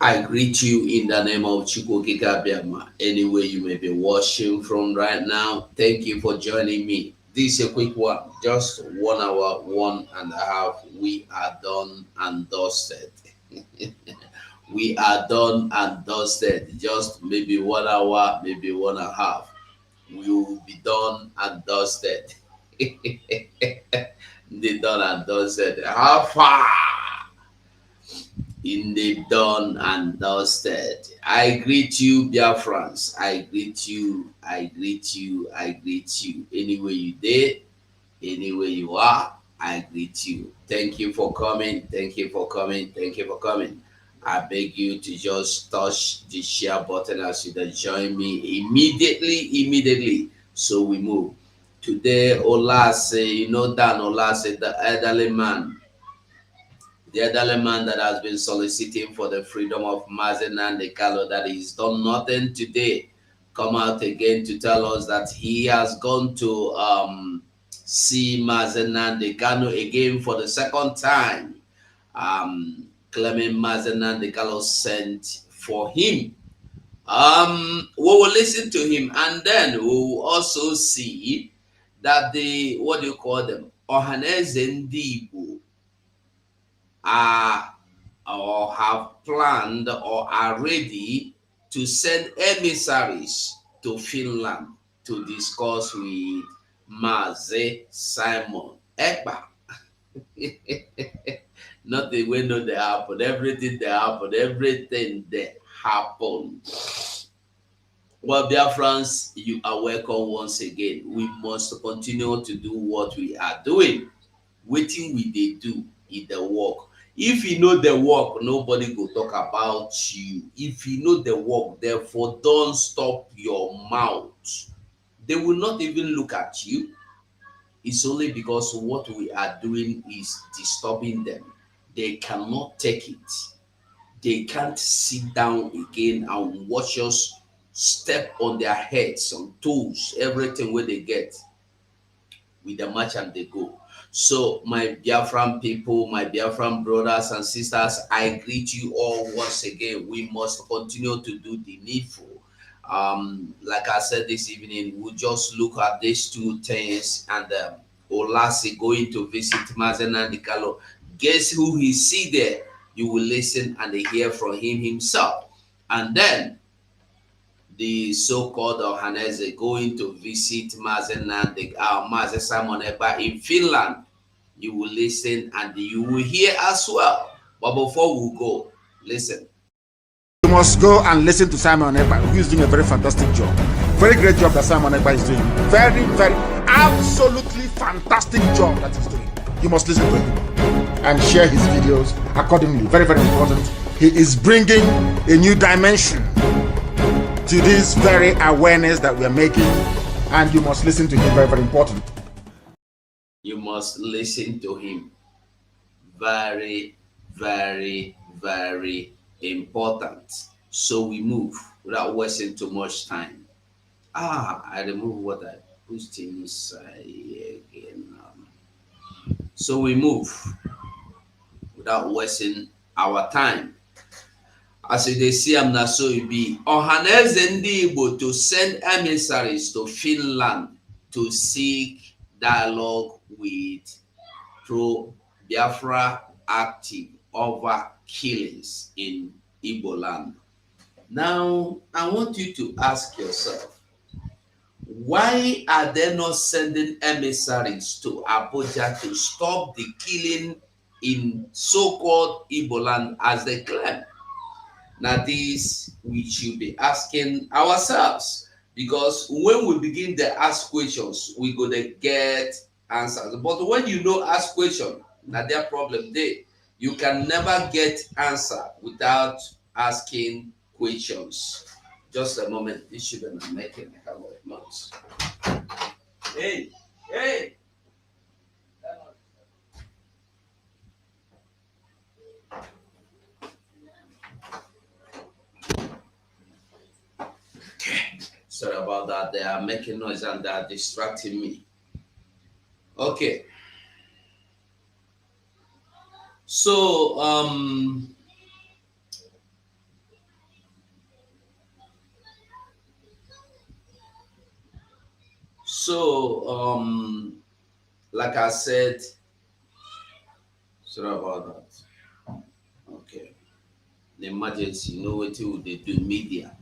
I greet you in the name of Chukwukikabiama. Anywhere you may be watching from right now, thank you for joining me. This is a quick one, just 1 hour, 1.5. We are done and dusted. We are done and dusted. Just maybe 1 hour, maybe 1.5. We will be done and dusted. The done and dusted. How far? In the done and dusted. I greet you, BIAFRANS. I greet you. I greet you. I greet you. Anywhere you did, anywhere you are, I greet you. Thank you for coming. Thank you for coming. Thank you for coming. I beg you to just touch the share button as you join me immediately. So we move. Today, Olase, Dan Olase, the elderly man, that has been soliciting for the freedom of Mazen and the Kalo, that he's done nothing today, come out again to tell us that he has gone to see Mazen and the Kano again for the second time, claiming Mazen and the Kalo sent for him. We will listen to him, and then we will also see that the, what do you call them, Ohaneze Ndibu, are or have planned or are ready to send emissaries to Finland to discuss with Maze Simon Ekpa. Nothing we know that happened, everything that happened. Well, dear friends, you are welcome once again. We must continue to do what we are doing. Waiting we they do in the work. If you know the work, nobody go talk about you. If you know the work, therefore don't stop your mouth. They will not even look at you. It's only because what we are doing is disturbing them. They cannot take it. They can't sit down again and watch us step on their heads, on toes, everything where they get with the match and they go. So, my Biafran people, my Biafran brothers and sisters, I greet you all once again. We must continue to do the needful. Like I said this evening, we'll just look at these two things, and Olasi going to visit Mazena Nikalo. Guess who he see there? You will listen and hear from him himself. And then the so-called Ohaneze going to visit Mazen Simon Ekpa in Finland. You will listen and you will hear as well. But before we go, listen. You must go and listen to Simon Ekpa, who is doing a very fantastic job. Very great job that Simon Ekpa is doing. Very, very, absolutely fantastic job that he's doing. You must listen to him and share his videos accordingly. Very, very important. He is bringing a new dimension to this very awareness that we are making, and you must listen to him. Very, very important. You must listen to him. Very, very, very important. So we move without wasting too much time. I remove what I pushed inside again. So we move without wasting our time. As they see, I'm not so it be. Ohaneze Ndị Igbo to send emissaries to Finland to seek dialogue with pro-Biafra active over killings in Igbo land. Now, I want you to ask yourself, why are they not sending emissaries to Abuja to stop the killing in so-called Igbo land as they claim? Now, this we should be asking ourselves, because when we begin to ask questions, we're going to get answers. But when you don't ask questions, now their problem there. You can never get answer without asking questions. Just a moment, this shouldn't be making a couple of months. Hey. Sorry about that. They are making noise and they are distracting me. Okay. So like I said, sorry about that. Okay. The emergency, you know what they do media.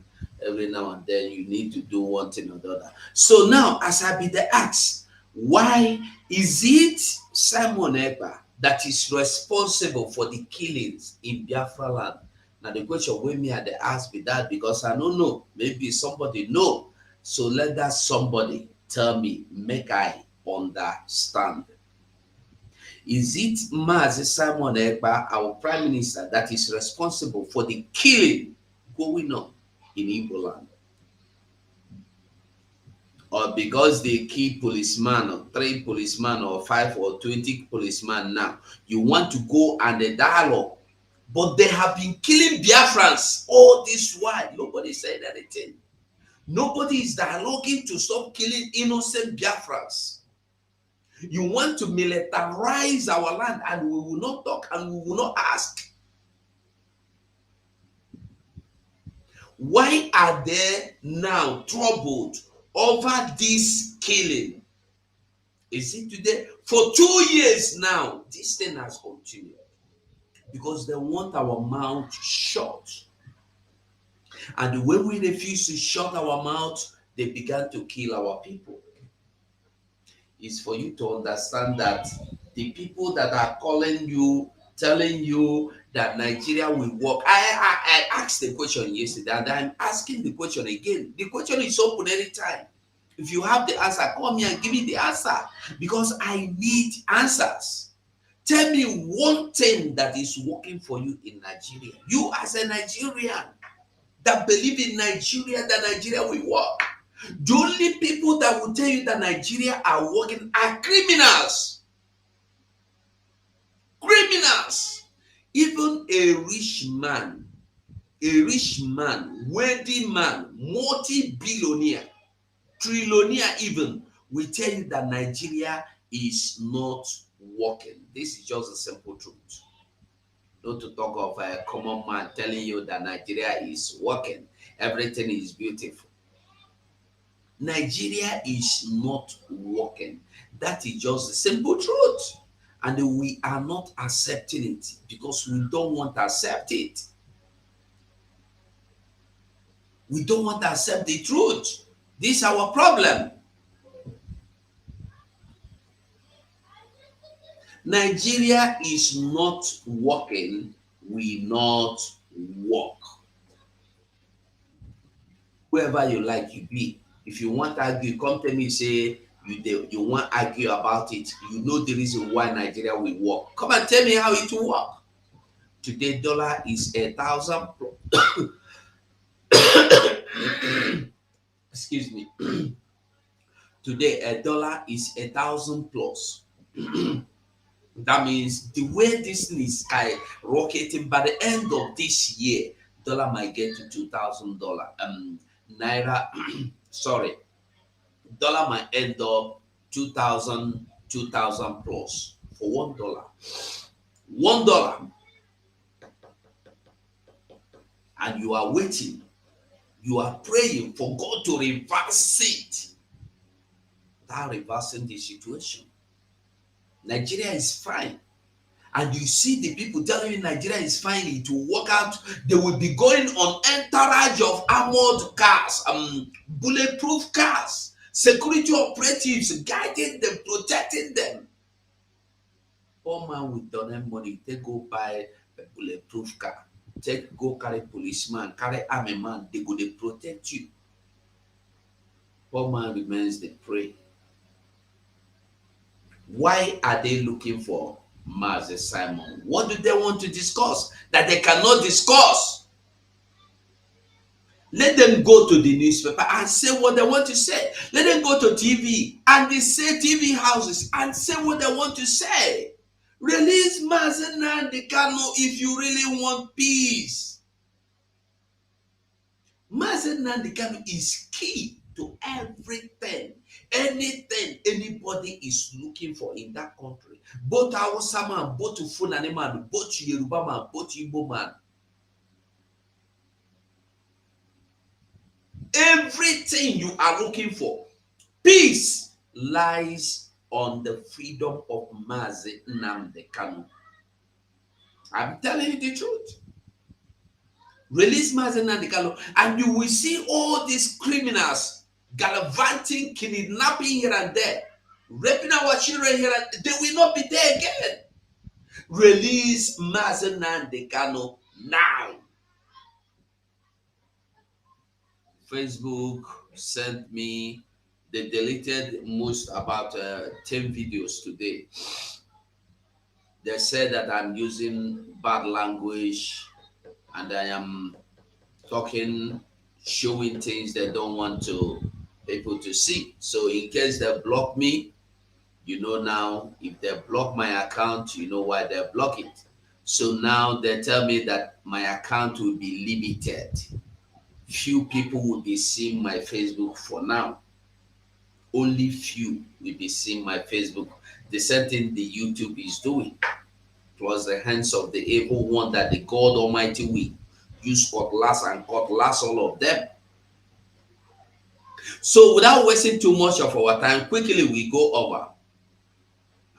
Every now and then you need to do one thing or the other. So now as I be the ask, why is it Simon Ekpa that is responsible for the killings in Biafra land? Now the question wey me at the ask be that because I don't know. Maybe somebody know. So let that somebody tell me, make I understand. Is it Mazi Simon Ekpa, our prime minister, that is responsible for the killing going on in Igbo land? Or because they kill policemen or 3 policemen or 5 or 20 policemen now, you want to go and a dialogue? But they have been killing Biafrans all this while. Nobody said anything. Nobody is dialoguing to stop killing innocent Biafrans. You want to militarize our land and we will not talk and we will not ask. Why are they now troubled over this killing? Is it today? For 2 years now, this thing has continued because they want our mouth shut. And when we refuse to shut our mouth, they began to kill our people. Is for you to understand that the people that are calling you, telling you that Nigeria will work. I asked the question yesterday and I'm asking the question again. The question is open anytime. If you have the answer, call me and give me the answer because I need answers. Tell me one thing that is working for you in Nigeria. You as a Nigerian that believe in Nigeria, that Nigeria will work. The only people that will tell you that Nigeria are working are criminals. Criminals. Even a rich man, wealthy man, multi-billionaire, trillionaire even, will tell you that Nigeria is not working. This is just a simple truth. Not to talk of a common man telling you that Nigeria is working. Everything is beautiful. Nigeria is not working. That is just the simple truth. And we are not accepting it because we don't want to accept it. We don't want to accept the truth. This is our problem. Nigeria is not working. We not work. Whoever you like, you be. If you want to argue, come tell me, say you want to argue about it. You know the reason why Nigeria will work. Come and tell me how it will work. Today, dollar is 1,000. Excuse me. Today, a dollar is 1,000 plus. That means the way this thing is rocketing, by the end of this year, dollar might get to $2,000. Naira, sorry, dollar might end up 2,000 plus for $1. $1. And you are waiting. You are praying for God to reverse it. Without reversing the situation. Nigeria is fine. And you see the people telling you Nigeria is fine, it will work out. They will be going on entourage of armored cars, bulletproof cars, security operatives, guiding them, protecting them. Poor man with donor money, they go buy a bulletproof car. Take go carry policeman, carry army man, they go they protect you. Poor man remains the prey. Why are they looking for Mazi Simon? What do they want to discuss that they cannot discuss? Let them go to the newspaper and say what they want to say. Let them go to TV and they say TV houses and say what they want to say. Release Mazi Nnamdi Kanu if you really want peace. Mazi Nnamdi Kanu is key to everything, anything anybody is looking for in that country. Both Hausa man, both Fulani man, both Yoruba man, both Igbo man. Everything you are looking for, peace lies on the freedom of Mazi Nnamdi Kanu. I'm telling you the truth. Release Mazi Nnamdi Kanu, and you will see all these criminals gallivanting, kidnapping here and there, raping our children here, and they will not be there again. Release Mazi Nnamdi Kanu now. Facebook sent me, they deleted most about 10 videos today. They said that I'm using bad language and I am talking, showing things they don't want people to see. So in case they block me, you know now, if they block my account, you know why they block it. So now they tell me that my account will be limited. Few people will be seeing my Facebook for now. Only few will be seeing my Facebook. The same thing the YouTube is doing. Plus the hands of the evil one that the God Almighty will use cutlass and cutlass all of them. So without wasting too much of our time, quickly we go over.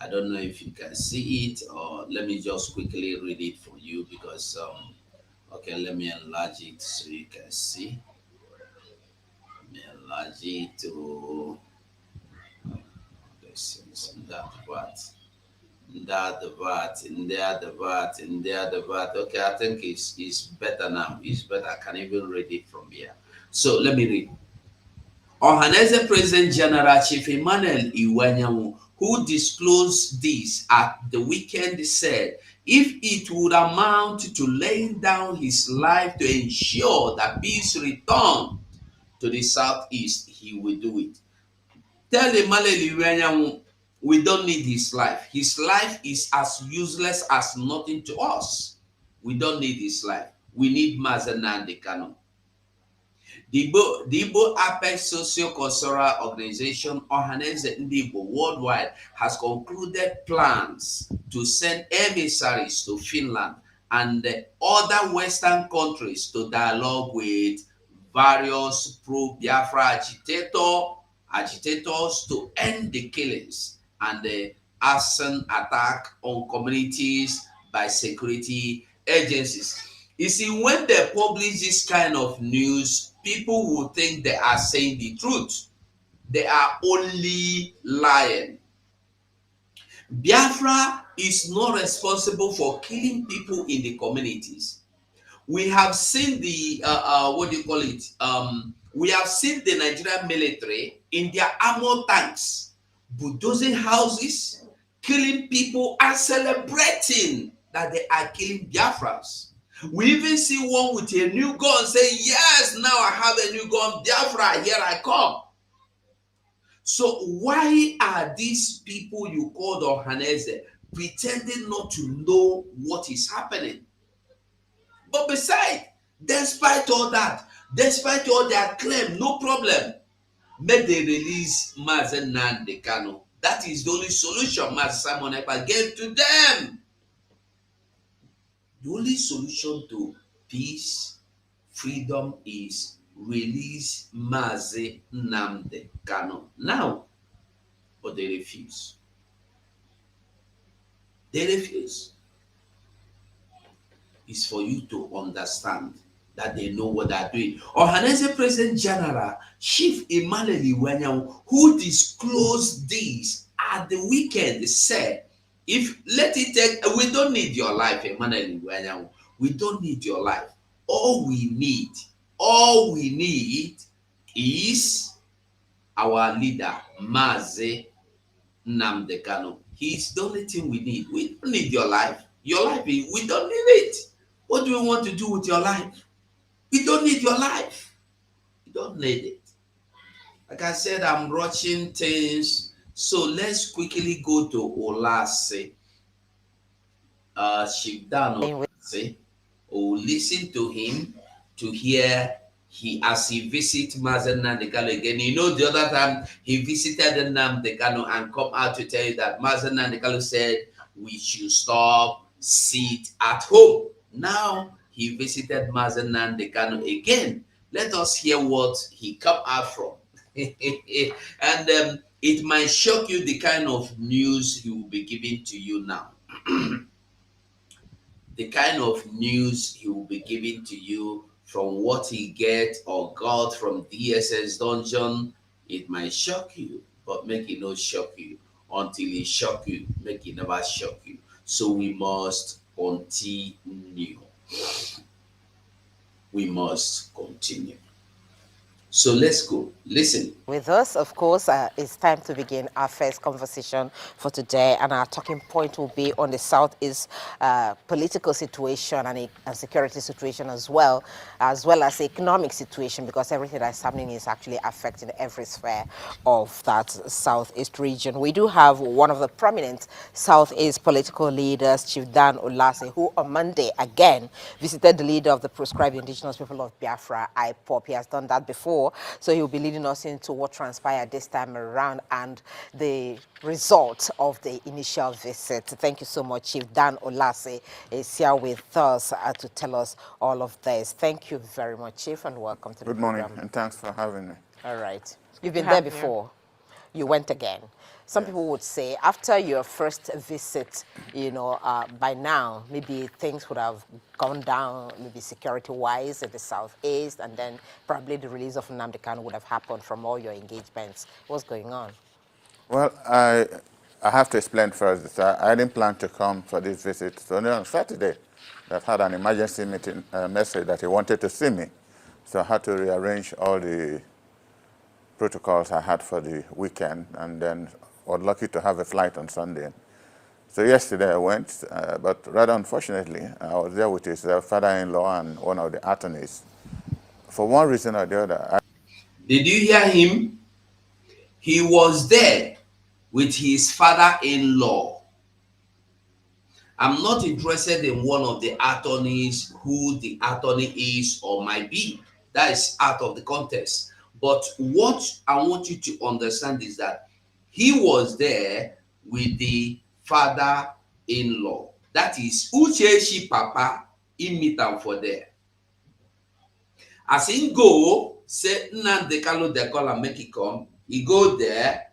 I don't know if you can see it, or let me just quickly read it for you because okay, let me enlarge it so you can see. Let me enlarge it to that part. Okay, I think it's better now. It's better. I can even read it from here. So let me read. Ohaneze President General Chief Emmanuel Iwanyamu, who disclosed this at the weekend, said if it would amount to laying down his life to ensure that peace return to the southeast, he will do it. Tell Emmanuel Iwanyamu, we don't need his life. His life is as useless as nothing to us. We don't need his life. We need Mazi Nnamdi Kanu. The Igbo Apex Socio-Cultural Organization, Ohaneze Ndi Igbo Worldwide, has concluded plans to send emissaries to Finland and other Western countries to dialogue with various pro-Biafra agitators to end the killings and the arson attack on communities by security agencies. You see, when they publish this kind of news, people will think they are saying the truth. They are only lying. Biafra is not responsible for killing people in the communities. We have seen the, what do you call it? We have seen the Nigerian military in their armored tanks, bulldozing houses, killing people, and celebrating that they are killing Biafrans. We even see one with a new gun saying, yes, now I have a new gun, Biafra, here I come. So why are these people you called Ohaneze pretending not to know what is happening? But besides, despite all that, despite all their claim, no problem, make they release Mazi Nnamdi Kanu. That is the only solution Mazi Simon Ekpa gave to them. The only solution to peace, freedom is release Mazi Nnamdi Kanu now. But they refuse. They refuse. It's for you to understand that they know what they're doing. Ohaneze President General Chief Emmanuel Iwanyamu, who disclosed this at the weekend, said, if let it take, we don't need your life, Emmanuel Iwanyamu. We don't need your life. All we need is our leader, Mazi Nnamdi Kanu. He's the only thing we need. We don't need your life. Your life, we don't need it. What do we want to do with your life? We don't need your life. We don't need it. Like I said, I'm rushing things. So let's quickly go to Olase. Shibdano, say, or listen to him to hear as he visit Mazen Nnamdi Kanu again, you know, the other time he visited Nnamdi Kanu and come out to tell you that Mazen Nnamdi Kanu said we should stop, sit at home. Now he visited Mazen Nnamdi Kanu again. Let us hear what he come out from. And it might shock you the kind of news he will be giving to you now. The kind of news he will be giving to you from what he get or got from DSS dungeon, it might shock you, but make it not shock you. Until it shock you, make it never shock you. So we must continue. We must continue. So let's go. Listen. With us, of course, it's time to begin our first conversation for today, and our talking point will be on the Southeast political situation and security situation as well as economic situation, because everything that's happening is actually affecting every sphere of that Southeast region. We do have one of the prominent Southeast political leaders, Chief Dan Olase, who on Monday again visited the leader of the proscribed indigenous people of Biafra, IPOP. He has done that before, so he will be leading us into what transpired this time around and the results of the initial visit. Thank you so much. Chief Dan Olase is here with us to tell us all of this. Thank you very much, Chief, and welcome to the program. Good morning, and thanks for having me. All right. You've been there before. You went again. Some people would say after your first visit, you know, by now, maybe things would have gone down, maybe security-wise in the Southeast, and then probably the release of Nnamdi Kanu would have happened from all your engagements. What's going on? Well, I have to explain first that I didn't plan to come for this visit. So only on Saturday, that had an emergency meeting message that he wanted to see me. So I had to rearrange all the protocols I had for the weekend, and then I was lucky to have a flight on Sunday. So yesterday I went, but rather unfortunately, I was there with his father-in-law and one of the attorneys. For one reason or the other. Did you hear him? He was there with his father-in-law. I'm not interested in one of the attorneys, who the attorney is or might be. That is out of the context. But what I want you to understand is that he was there with the father-in-law. That is Uchechi Papa, he meet am for there. As he go, say Nnamdi Kanu dey call am make he come. He go there,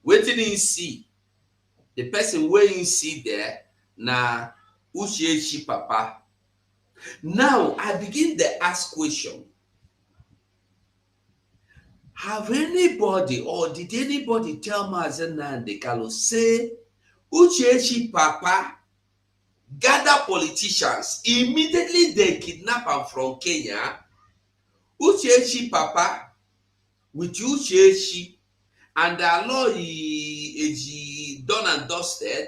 wetin he see. The person wey he see there na Uchechi Papa. Now I begin to ask question. Have anybody or did anybody tell Mazen Nnamdi Kanu say Uchechi Papa gather politicians, immediately they kidnap am from Kenya? Uchechi Papa with Uchechi and Alo Eji done and dusted,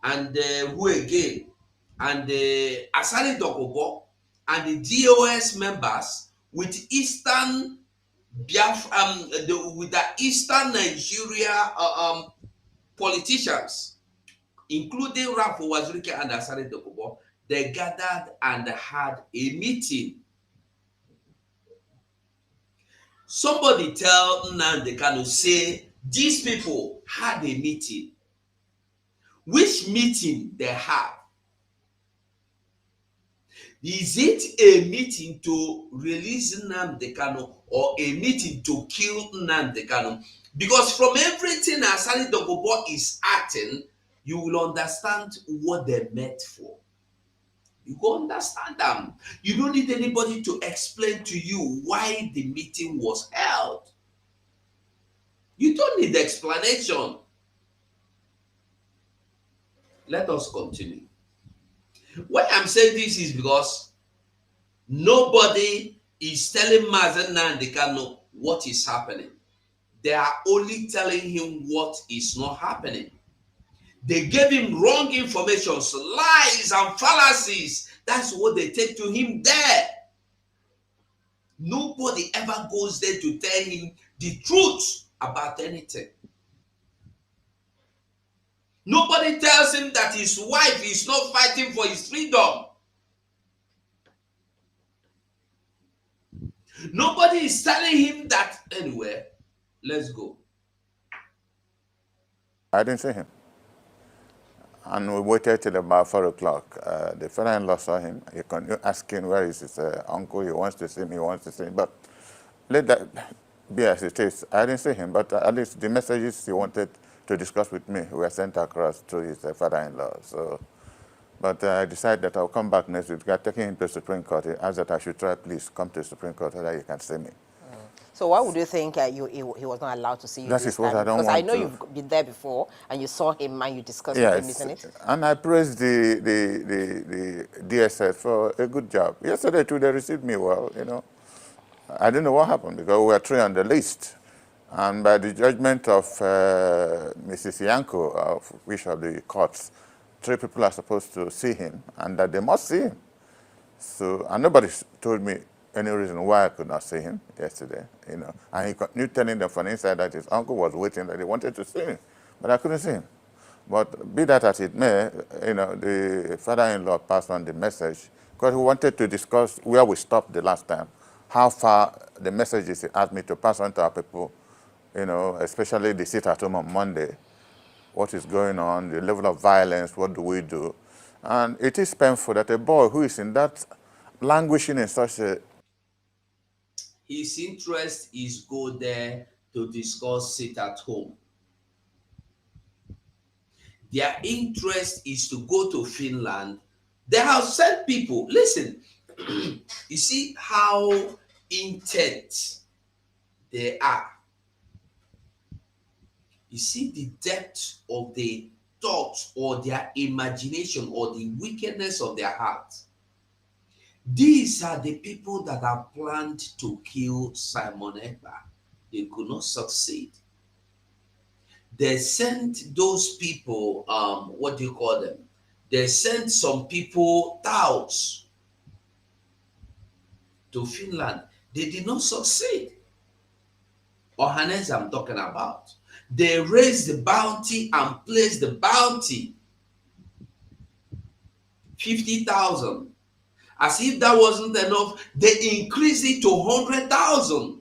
and who again? And Asari Dokubo and the DOS members with Eastern with the Eastern Nigeria politicians, including Rafu Wazirike and Asari Dokubo, they gathered and had a meeting. Somebody tell Nnamdi Kanu say these people had a meeting. Which meeting they have? Is it a meeting to release Nnamdi Kanu or a meeting to kill Nnamdi Kanu? Because from everything Asari Dokubo is acting, you will understand what they met for. You go understand them. You don't need anybody to explain to you why the meeting was held. You don't need explanation. Let us continue. Why I'm saying this is because nobody is telling Mazen Nnamdi Kanu what is happening. They are only telling him what is not happening. They gave him wrong information, lies and fallacies. That's what they take to him there. Nobody ever goes there to tell him the truth about anything. Nobody tells him that his wife is not fighting for his freedom. Nobody is telling him that anyway. Let's go. I didn't see him. And we waited till about 4 o'clock. The father-in-law saw him. He continued asking where is his uncle. He wants to see me, he wants to see me. But let that be as it is. I didn't see him, but at least the messages he wanted to discuss with me were sent across to his father-in-law. So, but I decided that I'll come back next week. I taking him to the Supreme Court. He asked that I should try, please come to the Supreme Court so that you can see me. So why would you think he was not allowed to see you That this is what time? I don't Because want I know to. you've been there before and you saw him and you discussed with him, isn't it? And I praised the DSS for a good job. Yesterday too, they received me well, you know. I didn't know what happened because we were 3 on the list. And by the judgment of Mrs. Yanko, of which of the courts, 3 people are supposed to see him and that they must see him. So, and nobody told me any reason why I could not see him yesterday, you know. And he continued telling them from inside that his uncle was waiting, that he wanted to see me, but I couldn't see him. But be that as it may, you know, the father-in-law passed on the message because he wanted to discuss where we stopped the last time, how far the messages he asked me to pass on to our people, you know, especially the sit-at-home on Monday, what is going on, the level of violence, what do we do? And it is painful that a boy who is in that, languishing in such a... His interest is go there to discuss sit at home. Their interest is to go to Finland. They have sent people. Listen, you see how intent they are. You see the depth of the thoughts or their imagination or the wickedness of their heart. These are the people that have planned to kill Simon Ekpa. They could not succeed. They sent those people, what do you call them? They sent some people out to Finland. They did not succeed. Ohanes I'm talking about. They raised the bounty and placed the bounty 50,000. As if that wasn't enough, they increased it to 100,000.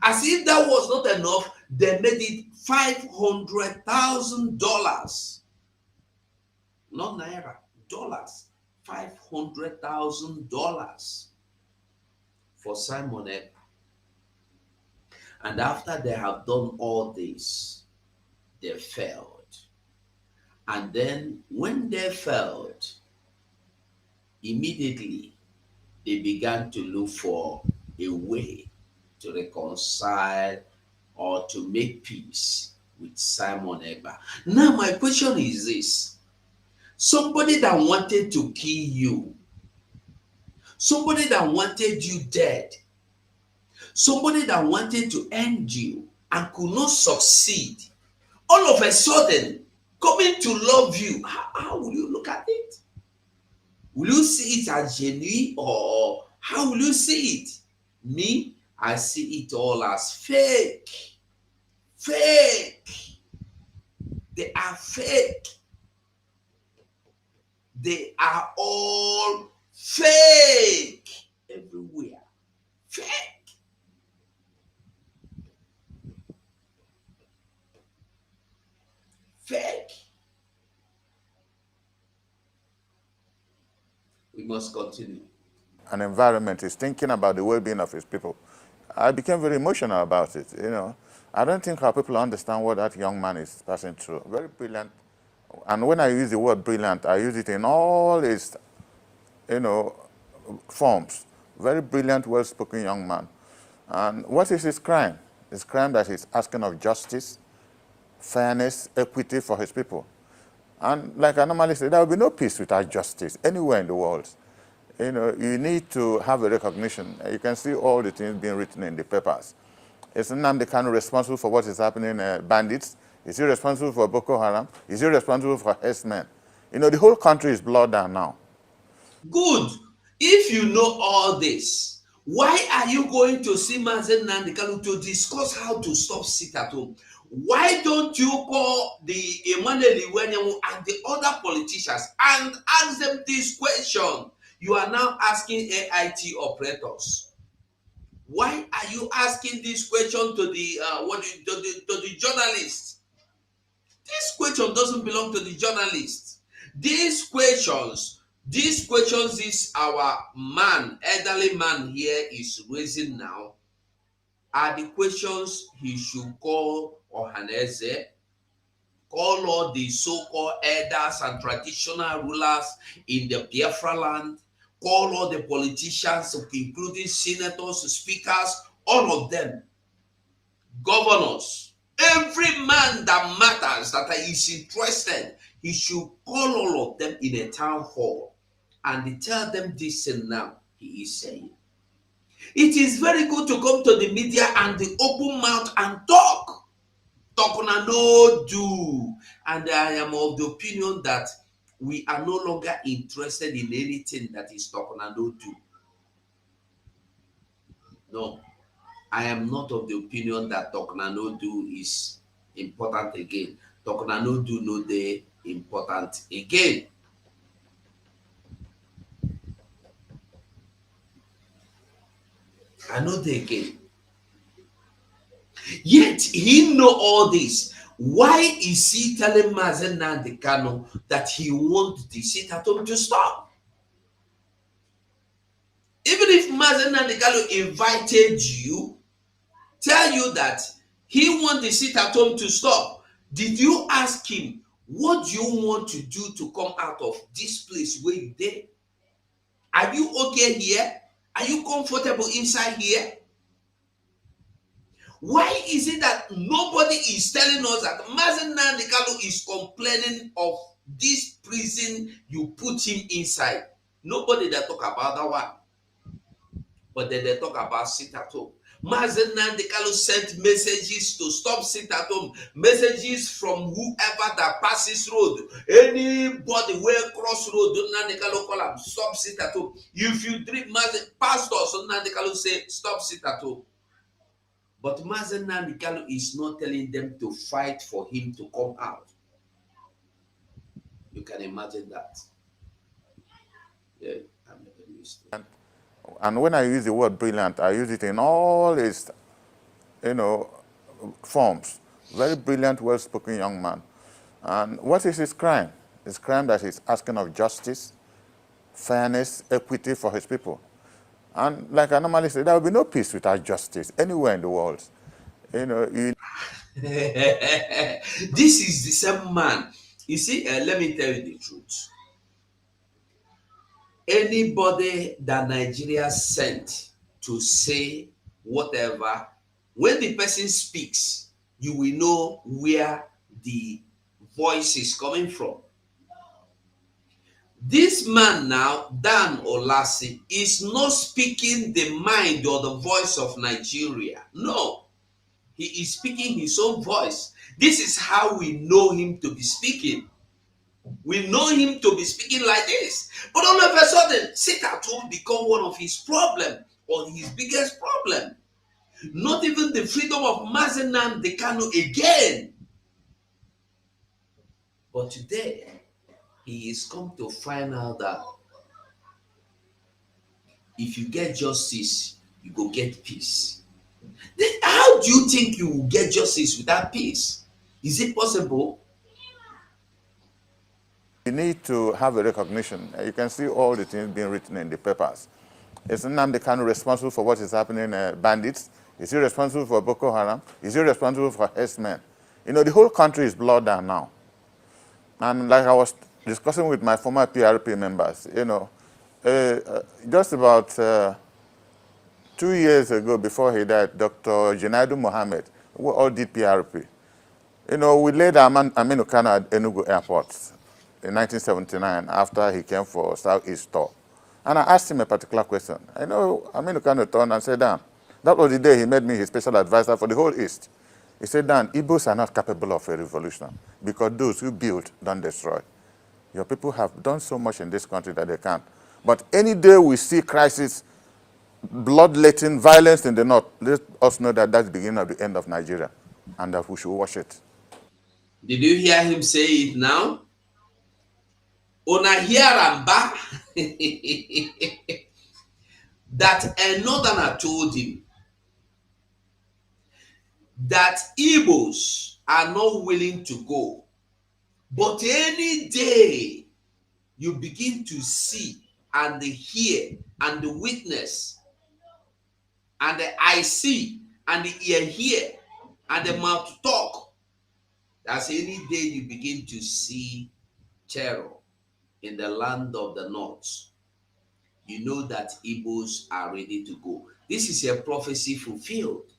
As if that was not enough, they made it $500,000. Not naira, dollars. $500,000 for Simon Ekpa. And after they have done all this, they failed. And then when they failed, immediately they began to look for a way to reconcile or to make peace with Simon Ekpa. Now my question is this. Somebody that wanted to kill you, somebody that wanted you dead, somebody that wanted to end you and could not succeed, all of a sudden coming to love you, how will you look at it? Will you see it as genuine or how will you see it? Me, I see it all as fake. Fake. They are fake. They are all fake. Everywhere. Fake. Fake. We must continue. An environment is thinking about the well-being of his people. I became very emotional about it, you know. I don't think our people understand what that young man is passing through. Very brilliant. And when I use the word brilliant, I use it in all its, you know, forms. Very brilliant, well-spoken young man. And what is his crime? His crime that he's asking of justice, fairness, equity for his people. And like I normally say, there will be no peace without justice anywhere in the world. You know, you need to have a recognition. You can see all the things being written in the papers. Is Nnamdi Kanu responsible for what is happening bandits? Is he responsible for Boko Haram? Is he responsible for herdsmen? You know, the whole country is blood down now. Good. If you know all this, why are you going to see Mazen Nnamdi Kanu to discuss how to stop sit at home? Why don't you call the Emmanuel Iwenemu and the other politicians and ask them this question? You are now asking AIT operators. Why are you asking this question to the journalist? This question doesn't belong to the journalist. These questions is our man, elderly man here is raising now, are the questions he should call Ohaneze, call all the so-called elders and traditional rulers in the Biafra land, call all the politicians, including senators, speakers, all of them, governors, every man that matters, that is interested, he should call all of them in a town hall and tell them this and now he is saying. It is very good to come to the media and the open mouth and talk na no do. And I am of the opinion that we are no longer interested in anything that is na no do. No, I am not of the opinion that na no do is important again. Na no do no dey important again. I know dey again. Yet he know all this. Why is he telling Mazen Nnamdi Kanu that he wants the sit at home to stop? Even if Mazen Nnamdi Kanu invited you, tell you that he wants the sit at home to stop, did you ask him, what do you want to do to come out of this place where you there? Are you okay here? Are you comfortable inside here? Why is it that nobody is telling us that Mazen Nnamdi Kanu is complaining of this prison you put him inside? Nobody that talk about that one. But then they talk about sit at home. Mazen Nnamdi Kanu sent messages to stop sit at home. Messages from whoever that passes road. Anybody where cross road, Nnamdi Kanu call them, stop sit at home. If you drink Mazen, pastors, Nnamdi Kanu say, stop sit at home. But Mazen Nnamdi Kanu is not telling them to fight for him to come out. You can imagine that. Yeah, I'm never used to it. And when I use the word brilliant, I use it in all its, forms. Very brilliant, well-spoken young man. And what is his crime? His crime that he's asking of justice, fairness, equity for his people. And like I normally say, there will be no peace without justice anywhere in the world. This is the same man. You see, let me tell you the truth. Anybody that Nigeria sent to say whatever, when the person speaks, you will know where the voice is coming from. This man now, Dan Olasi, is not speaking the mind or the voice of Nigeria. No, he is speaking his own voice. This is how we know him to be speaking. We know him to be speaking like this. But all of a sudden, sit at home become one of his problems or his biggest problem. Not even the freedom of Mazen Nnamdi Kanu again. But today, he is come to find out that if you get justice, you go get peace. Then how do you think you will get justice without peace? Is it possible? You need to have a recognition. You can see all the things being written in the papers. Is Nnamdi Kanu responsible for what is happening bandits? Is he responsible for Boko Haram? Is he responsible for herdsmen? The whole country is blood down now. And like I was discussing with my former PRP members, just about 2 years ago before he died, Dr. Junaidu Mohammed, we all did PRP. We laid Aminu Kano at Enugu Airport in 1979 after he came for Southeast tour. And I asked him a particular question. I know Aminu Kano turned and said, Dan, that was the day he made me his special advisor for the whole East. He said, Dan, Igbos are not capable of a revolution because those who build don't destroy. Your people have done so much in this country that they can't. But any day we see crisis, bloodletting, violence in the north, let us know that that's the beginning of the end of Nigeria and that we should watch it. Did you hear him say it now? Una hear am back that a northerner told him that Igbos are not willing to go. But any day you begin to see and hear and witness, and the eye see and the ear hear and the mouth talk, that's any day you begin to see terror in the land of the north, you know that Igbos are ready to go. This is a prophecy fulfilled.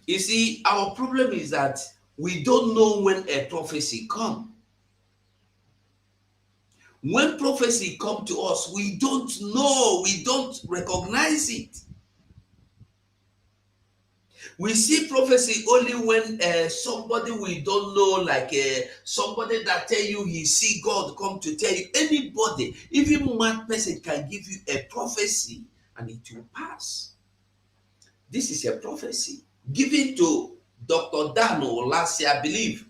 You see, our problem is that we don't know when a prophecy comes. When prophecy comes to us, we don't know, we don't recognize it. We see prophecy only when somebody we don't know, like somebody that tell you he see God come to tell you. Anybody, even mad person can give you a prophecy and it will pass. This is a prophecy given to Dr. Dano last year, I believe.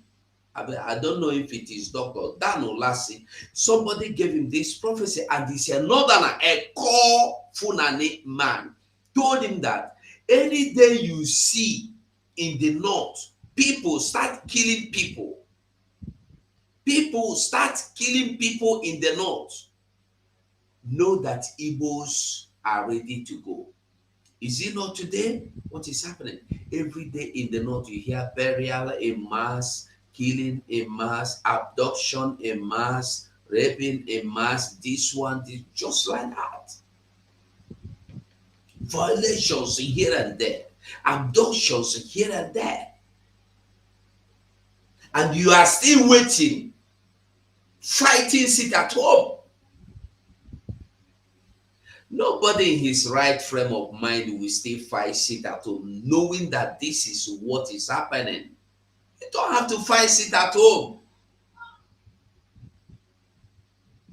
I don't know if it is Dr. Dano Lassie. Somebody gave him this prophecy, and he's a northerner, a core Funani man, told him that any day you see in the north, people start killing people. People start killing people in the north. Know that Igbos are ready to go. Is it not today? What is happening? Every day in the north, you hear burial in mass, killing in mass, abduction in mass, raping in mass, this one, this, just like that. Violations here and there, abductions here and there. And you are still waiting, fighting it at home. Nobody in his right frame of mind will still fight it at home, knowing that this is what is happening. You don't have to fight it at home.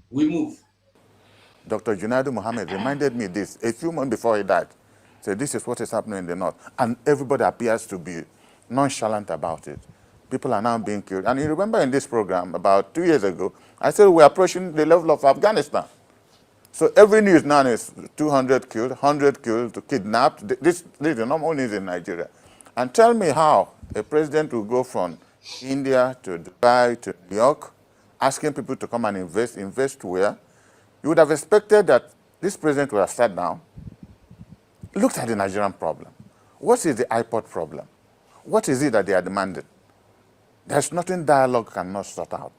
We move. Dr. Junaidu Mohammed reminded me this a few months before he died. He said, this is what is happening in the north. And everybody appears to be nonchalant about it. People are now being killed. And you remember in this program about 2 years ago, I said we're approaching the level of Afghanistan. So every news now is 200 killed, 100 killed, kidnapped. This is the normal news in Nigeria. And tell me how a president will go from India to Dubai to New York, asking people to come and invest where? You would have expected that this president would have sat down, looked at the Nigerian problem. What is the iPod problem? What is it that they are demanding? There's nothing dialogue cannot sort out.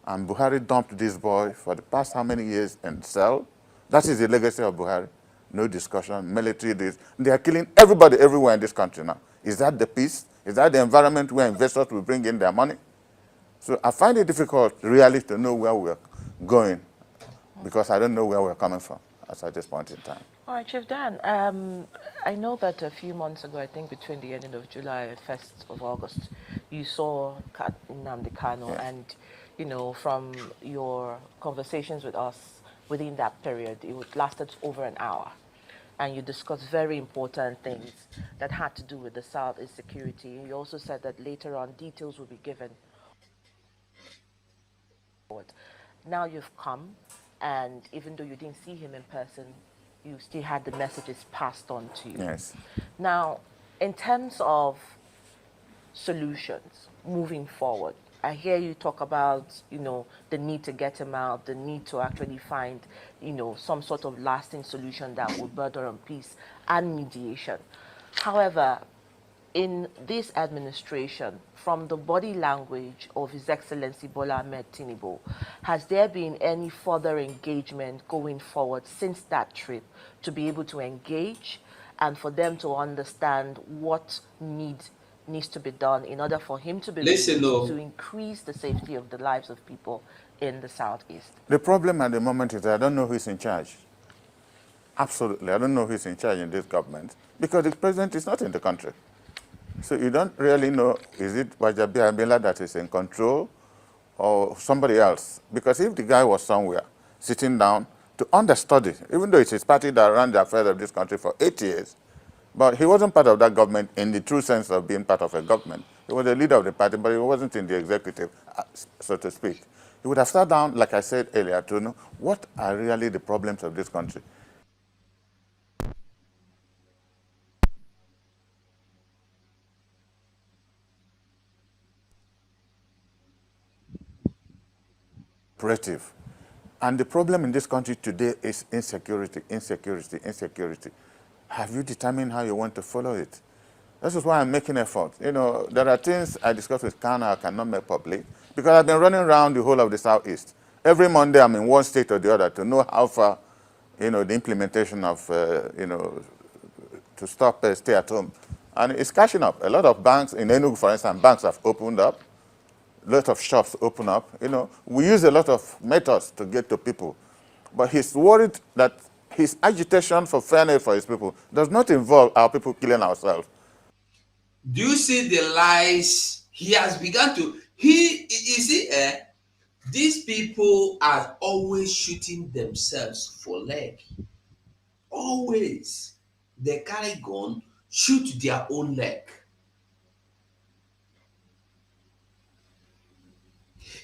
And Buhari dumped this boy for the past how many years in cell? That is the legacy of Buhari. No discussion, military, this. They are killing everybody everywhere in this country now. Is that the peace? Is that the environment where investors will bring in their money? So I find it difficult really to know where we're going because I don't know where we're coming from at this point in time. All right, Chief Dan, I know that a few months ago, I think between the ending of July and 1st of August, you saw Nnamdi Kanu, Yes. and, you know, from your conversations with us within that period, it lasted over an hour. And you discussed very important things that had to do with the Southeast security. You also said that later on details will be given. Now you've come, and even though you didn't see him in person, you still had the messages passed on to you. Yes. Now, in terms of solutions moving forward, I hear you talk about, you know, the need to get him out, the need to actually find, you know, some sort of lasting solution that will border on peace and mediation. However, in this administration, from the body language of His Excellency Bola Ahmed Tinubu, has there been any further engagement going forward since that trip to be able to engage and for them to understand what needs to be done in order for him to be able to increase the safety of the lives of people in the Southeast? The problem at the moment is that I don't know who's in charge. Absolutely, I don't know who's in charge in this government because the president is not in the country. So you don't really know, is it Wajabia Abela that is in control or somebody else? Because if the guy was somewhere sitting down to understudy, even though it's his party that ran the affairs of this country for 8 years, but he wasn't part of that government in the true sense of being part of a government. He was the leader of the party, but he wasn't in the executive, so to speak. He would have sat down, like I said earlier, to know what are really the problems of this country. operative. And the problem in this country today is insecurity, insecurity, insecurity. Have you determined how you want to follow it? This is why I'm making effort. You know, there are things I discuss with Kana I cannot make public because I've been running around the whole of the Southeast. Every Monday I'm in one state or the other to know how far, you know, the implementation of, you know, to stop stay at home. And it's catching up. A lot of banks, in Enugu, for instance, banks have opened up. A lot of shops open up. You know, we use a lot of methods to get to people. But he's worried that his agitation for fairness for his people does not involve our people killing ourselves. Do you see the lies he has begun to? These people are always shooting themselves for leg. Always. They carry gun, shoot their own leg.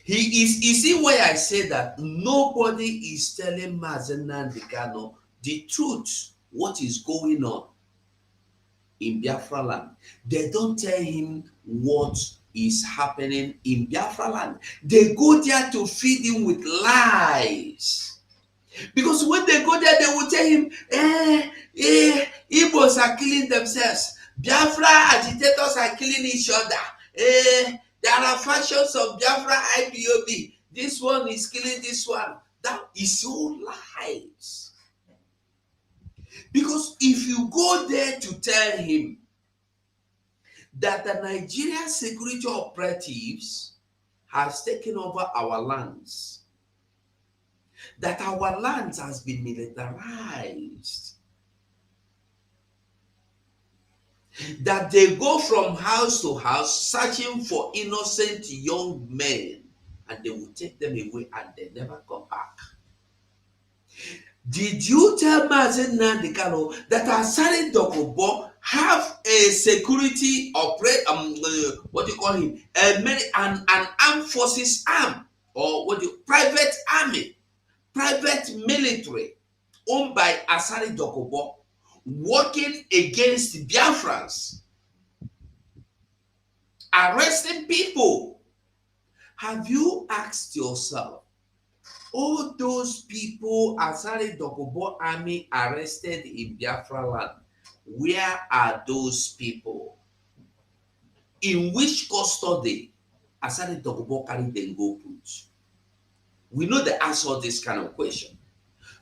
You see why I say that nobody is telling Mazen Nnamdi Kanu the truth, what is going on in Biafra land. They don't tell him what is happening in Biafra land. They go there to feed him with lies. Because when they go there, they will tell him, Igbos are killing themselves. Biafra agitators are killing each other. There are factions of Biafra IPOB. This one is killing this one. That is all lies. Because if you go there to tell him that the Nigerian security operatives has taken over our lands, that our lands has been militarized, that they go from house to house searching for innocent young men, and they will take them away and they never come back. Did you tell Mazen Nnamdi Kanu that Asari Dokubo have a security what do you call him? An armed forces arm, or private army, private military owned by Asari Dokubo, working against Biafrans, arresting people? Have you asked yourself, all those people Asari Dokubo army arrested in Biafra land, where are those people? In which custody Asari Dokubo carry them go put? We know the answer to this kind of question.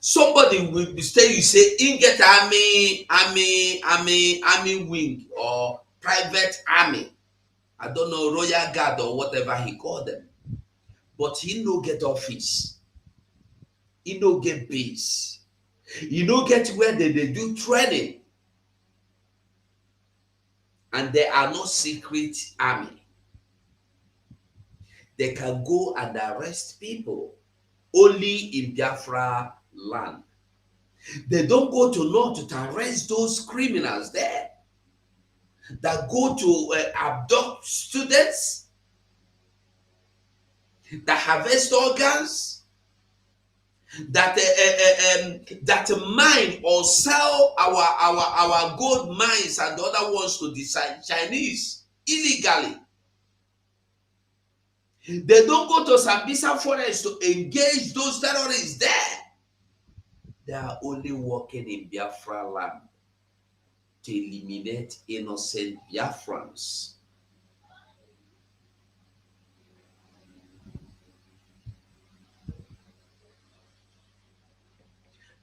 Somebody will say, you say, in get army wing or private army. I don't know, Royal Guard or whatever he called them. But he no get office. He no get base. He no get where they do training. And there are no secret army. They can go and arrest people only in Biafra land. They don't go to North to arrest those criminals there that go to abduct students, that harvest organs, that mine or sell our gold mines and the other ones to the Chinese illegally. They don't go to Sambisa forest to engage those terrorists there. They are only working in Biafra land to eliminate innocent Biafrans.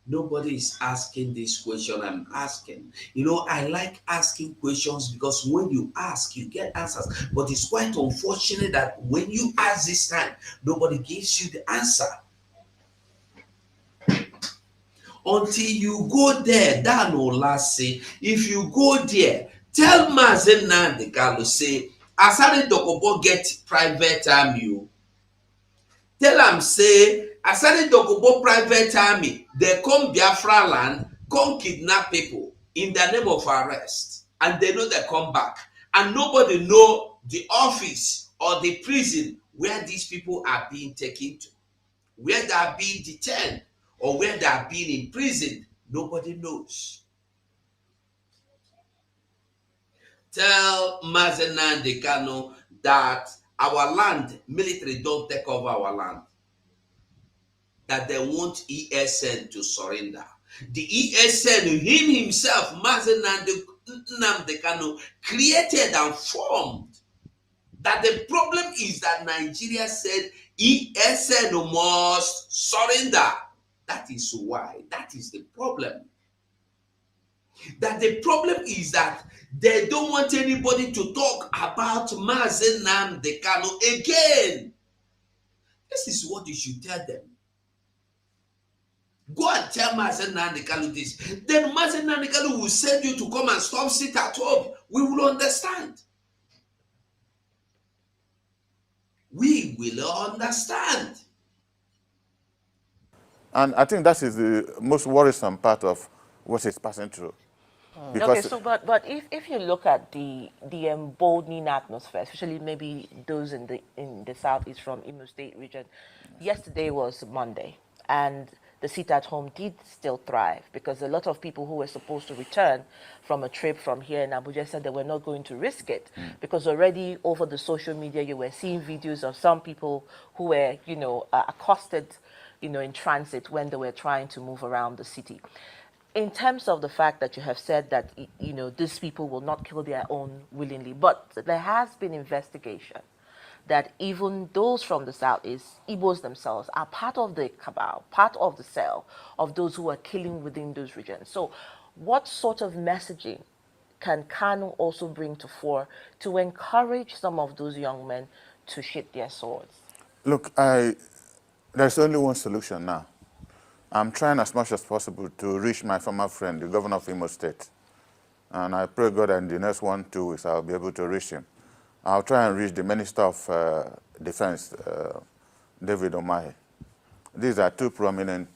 Nobody is asking this question I'm asking. You know, I like asking questions because when you ask, you get answers. But it's quite unfortunate that when you ask this time, nobody gives you the answer. Until you go there, that no last say. If you go there, tell Mazen Nnamdi Kanu say, Asari Dokubo get private army. Tell am say, Asari Dokubo private army, they come Biafra land, come kidnap people in the name of arrest, and they know they come back, and nobody know the office or the prison where these people are being taken to, where they are being detained, or where they are being imprisoned. Nobody knows. Tell Mazen Nnamdi Kanu that our land, military don't take over our land. that they want ESN to surrender. The ESN, him himself, Mazen Nnamdi Kanu, created and formed. That the problem is that Nigeria said ESN must surrender. That is why. That is the problem. That the problem is that they don't want anybody to talk about Mazen Nnamdi Kanu again. This is what you should tell them. Go and tell Mazen Nnamdi Kanu this. Then Mazen Nnamdi Kanu will send you to come and stop sit at home. We will understand. We will understand. And I think that is the most worrisome part of what is passing through. Because okay, so but if you look at the emboldening atmosphere, especially maybe those in the southeast from Imo State region, yesterday was Monday, and the sit at home did still thrive because a lot of people who were supposed to return from a trip from here in Abuja said they were not going to risk it because already over the social media you were seeing videos of some people who were accosted in transit when they were trying to move around the city. In terms of the fact that you have said that, these people will not kill their own willingly, but there has been investigation that even those from the southeast, Igbos themselves, are part of the cabal, part of the cell of those who are killing within those regions. So what sort of messaging can Kanu also bring to fore to encourage some of those young men to sheath their swords? Look, there's only one solution now. I'm trying as much as possible to reach my former friend, the governor of Imo State. And I pray God that in the next 1-2 weeks I'll be able to reach him. I'll try and reach the Minister of Defense, David Umahi. These are two prominent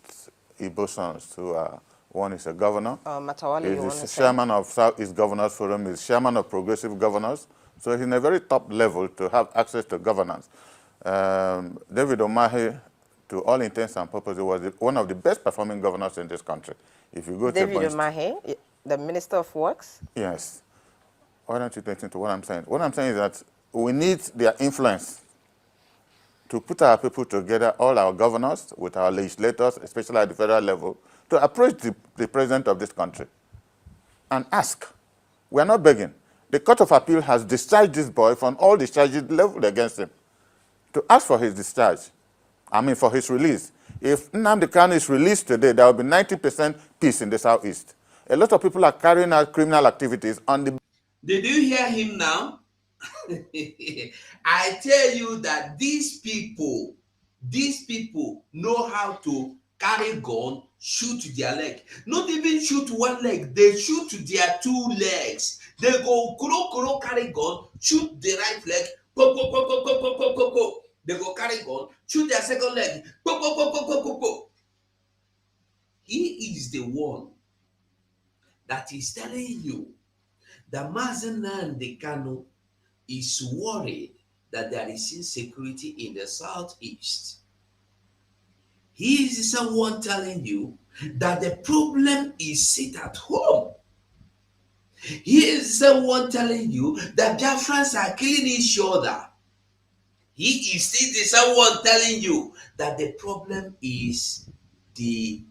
Igbo sons who are, one is a governor. Matawali, he's the chairman of Southeast Governors Forum, he's chairman of Progressive Governors. So he's in a very top level to have access to governance. David Umahi, to all intents and purposes, was one of the best performing governors in this country. If you go David to Umahi, the Minister of Works? Yes. Why don't you take into what I'm saying? What I'm saying is that we need their influence to put our people together, all our governors, with our legislators, especially at the federal level, to approach the president of this country and ask. We are not begging. The Court of Appeal has discharged this boy from all the charges leveled against him, to ask for his discharge. For his release. If Nnamdi Kanu is released today, there will be 90% peace in the southeast. A lot of people are carrying out criminal activities on the... Did you hear him now? I tell you that these people know how to carry gun, shoot their leg. Not even shoot one leg, they shoot their two legs. They go carry gun, shoot the right leg, go. They go carry gun, shoot their second leg. Go. He is the one that is telling you that Mazen Nnamdi Kanu is worried that there is insecurity in the southeast. He is someone telling you that the problem is sit at home. He is someone telling you that BIAFRANS are killing each other. He is still the someone telling you that the problem is the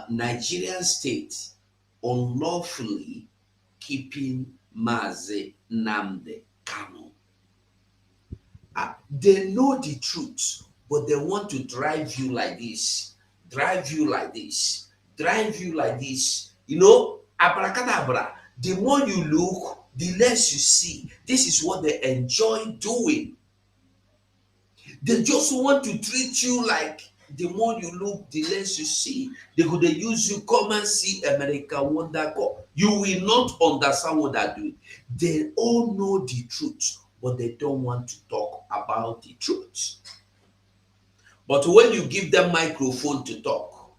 Nigerian state unlawfully keeping Mazen Nnamdi Kanu. They know the truth, but they want to drive you like this, drive you like this, drive you like this. Abracadabra. The more you look, the less you see. This is what they enjoy doing. They just want to treat you like the more you look, the less you see. They use you, come and see America Wonder Cup. You will not understand what they're doing. They all know the truth, but they don't want to talk about the truth. But when you give them microphone to talk,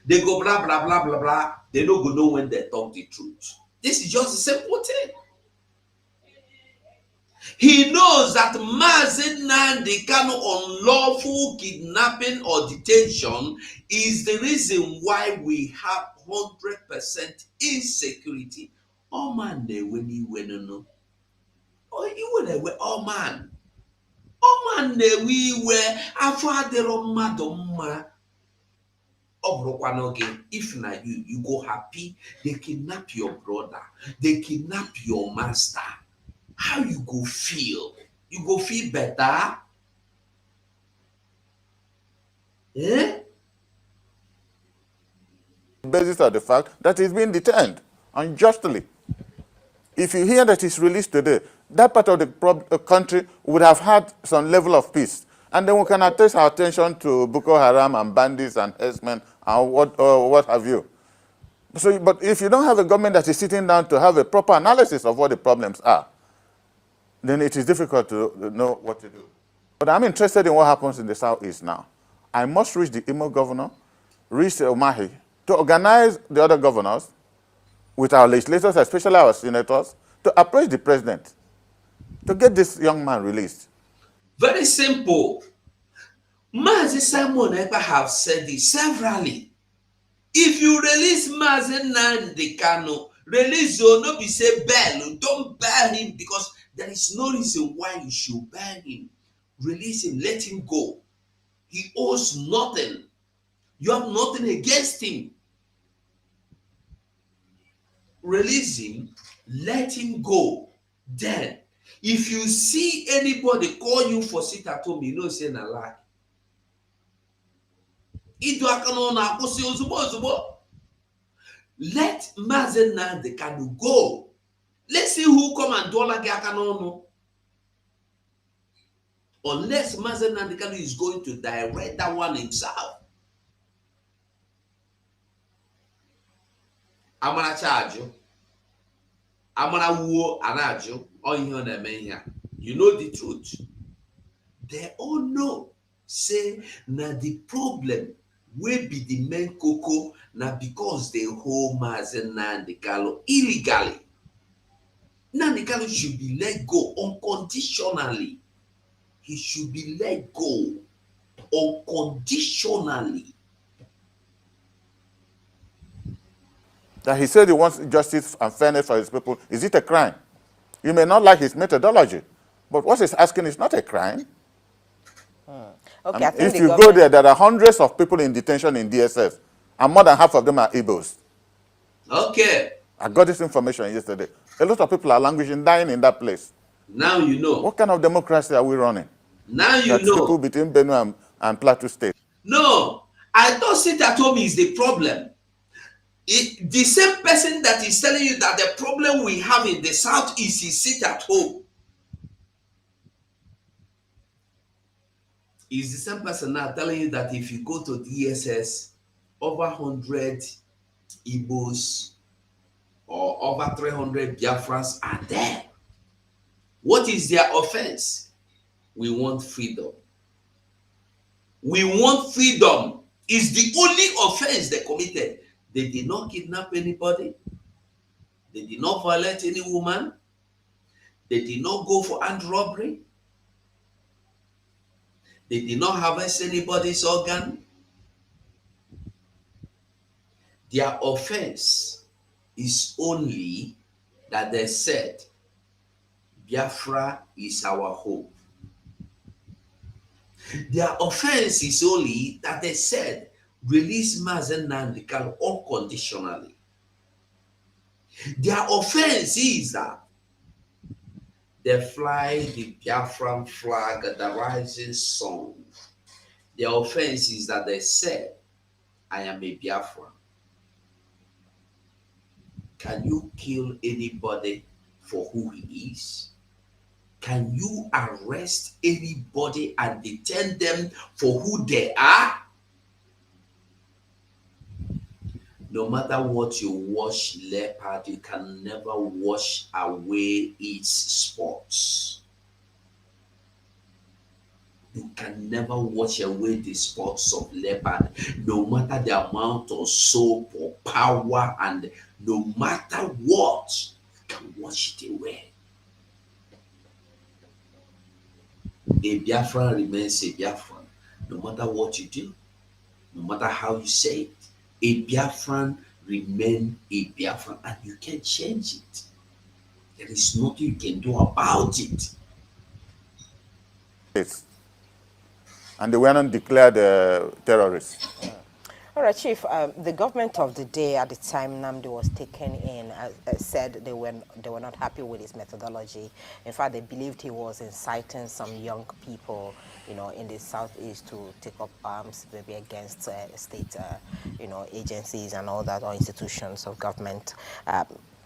they go blah, blah, blah, blah, blah. They don't go know when they talk the truth. This is just a simple thing. He knows that Mazen Nnamdi Kanu unlawful kidnapping or detention is the reason why we have 100% insecurity. Oh man, they when you no. Oh, you will oh man. ọma na-ewe iwe afọ adịrọ mmadụ mma ọ bụrụkwanụ gị if na you go happy they kidnap your brother, they kidnap your master, how you go feel? You go feel better? Eh? Basis of the fact that he's being detained unjustly. If you hear that he's released today, that part of the country would have had some level of peace. And then we can attach our attention to Boko Haram and bandits and herdsmen and what have you. So, but if you don't have a government that is sitting down to have a proper analysis of what the problems are, then it is difficult to know what to do. But I'm interested in what happens in the Southeast now. I must reach the Imo governor, reach Omahi, to organize the other governors with our legislators, especially our senators, to approach the president to get this young man released. Very simple. Mazi Simon Ekpa have said it severally. If you release Mazi Nnamdi Kanu, release you, no be say bail. Don't bail him because there is no reason why you should bail him. Release him, let him go. He owes nothing. You have nothing against him. Release him, let him go. Then, if you see anybody call you for sit at home, you know say na lie. Idu aka n'ọnụ akwụsị ozugbo ozugbo. Let Mazi Nnamdi Kanu go. Let's see who come and do gị aka n'ọnụ. Unless Mazi Nnamdi Kanu is going to direct that one himself. Amara charge. Amara wuo anajụ ọ ihe ọ na-eme ihe a. You know the truth. They all know say na the problem wey be the main koko na because they hold Mazi Nnamdi Kanu illegally. Nnamdi Kanu should be let go unconditionally. He should be let go unconditionally. That he said he wants justice and fairness for his people. Is it a crime? You may not like his methodology, but what he's asking is not a crime. Okay, I think if you go there are hundreds of people in detention in DSS, and more than half of them are Igbos. Okay. I got this information yesterday. A lot of people are languishing, dying in that place. Now you know. What kind of democracy are we running? Now you That's know. people between Benue and Plateau State. No, I thought sit at home is the problem. The same person that is telling you that the problem we have in the Southeast is sit at home is the same person now telling you that if you go to DSS, over 100 Igbos or over 300 Biafrans are there. What is their offense? We want freedom. We want freedom is the only offense they committed. They did not kidnap anybody. They did not violate any woman. They did not go for armed robbery. They did not harvest anybody's organ. Their offense is only that they said, Biafra is our hope. Their offense is only that they said, release Mazi Nnamdi Kanu unconditionally. Their offense is that they fly the Biafran flag, the rising sun. Their offense is that they said, I am a Biafran. Can you kill anybody for who he is? Can you arrest anybody and detain them for who they are? No matter what you wash leopard, you can never wash away its spots. You can never wash away the spots of leopard, no matter the amount of soap or power, and no matter what, you can wash it away. A Biafran remains a Biafran, no matter what you do, no matter how you say it. A Biafran remain a Biafran, and you can't change it. There is nothing you can do about it. case. And they were not declared terrorists. All right, Chief. The government of the day at the time Namdi was taken in said they were not happy with his methodology. In fact, they believed he was inciting some young people, in the southeast to take up arms, maybe against state, agencies and all that, or institutions of government.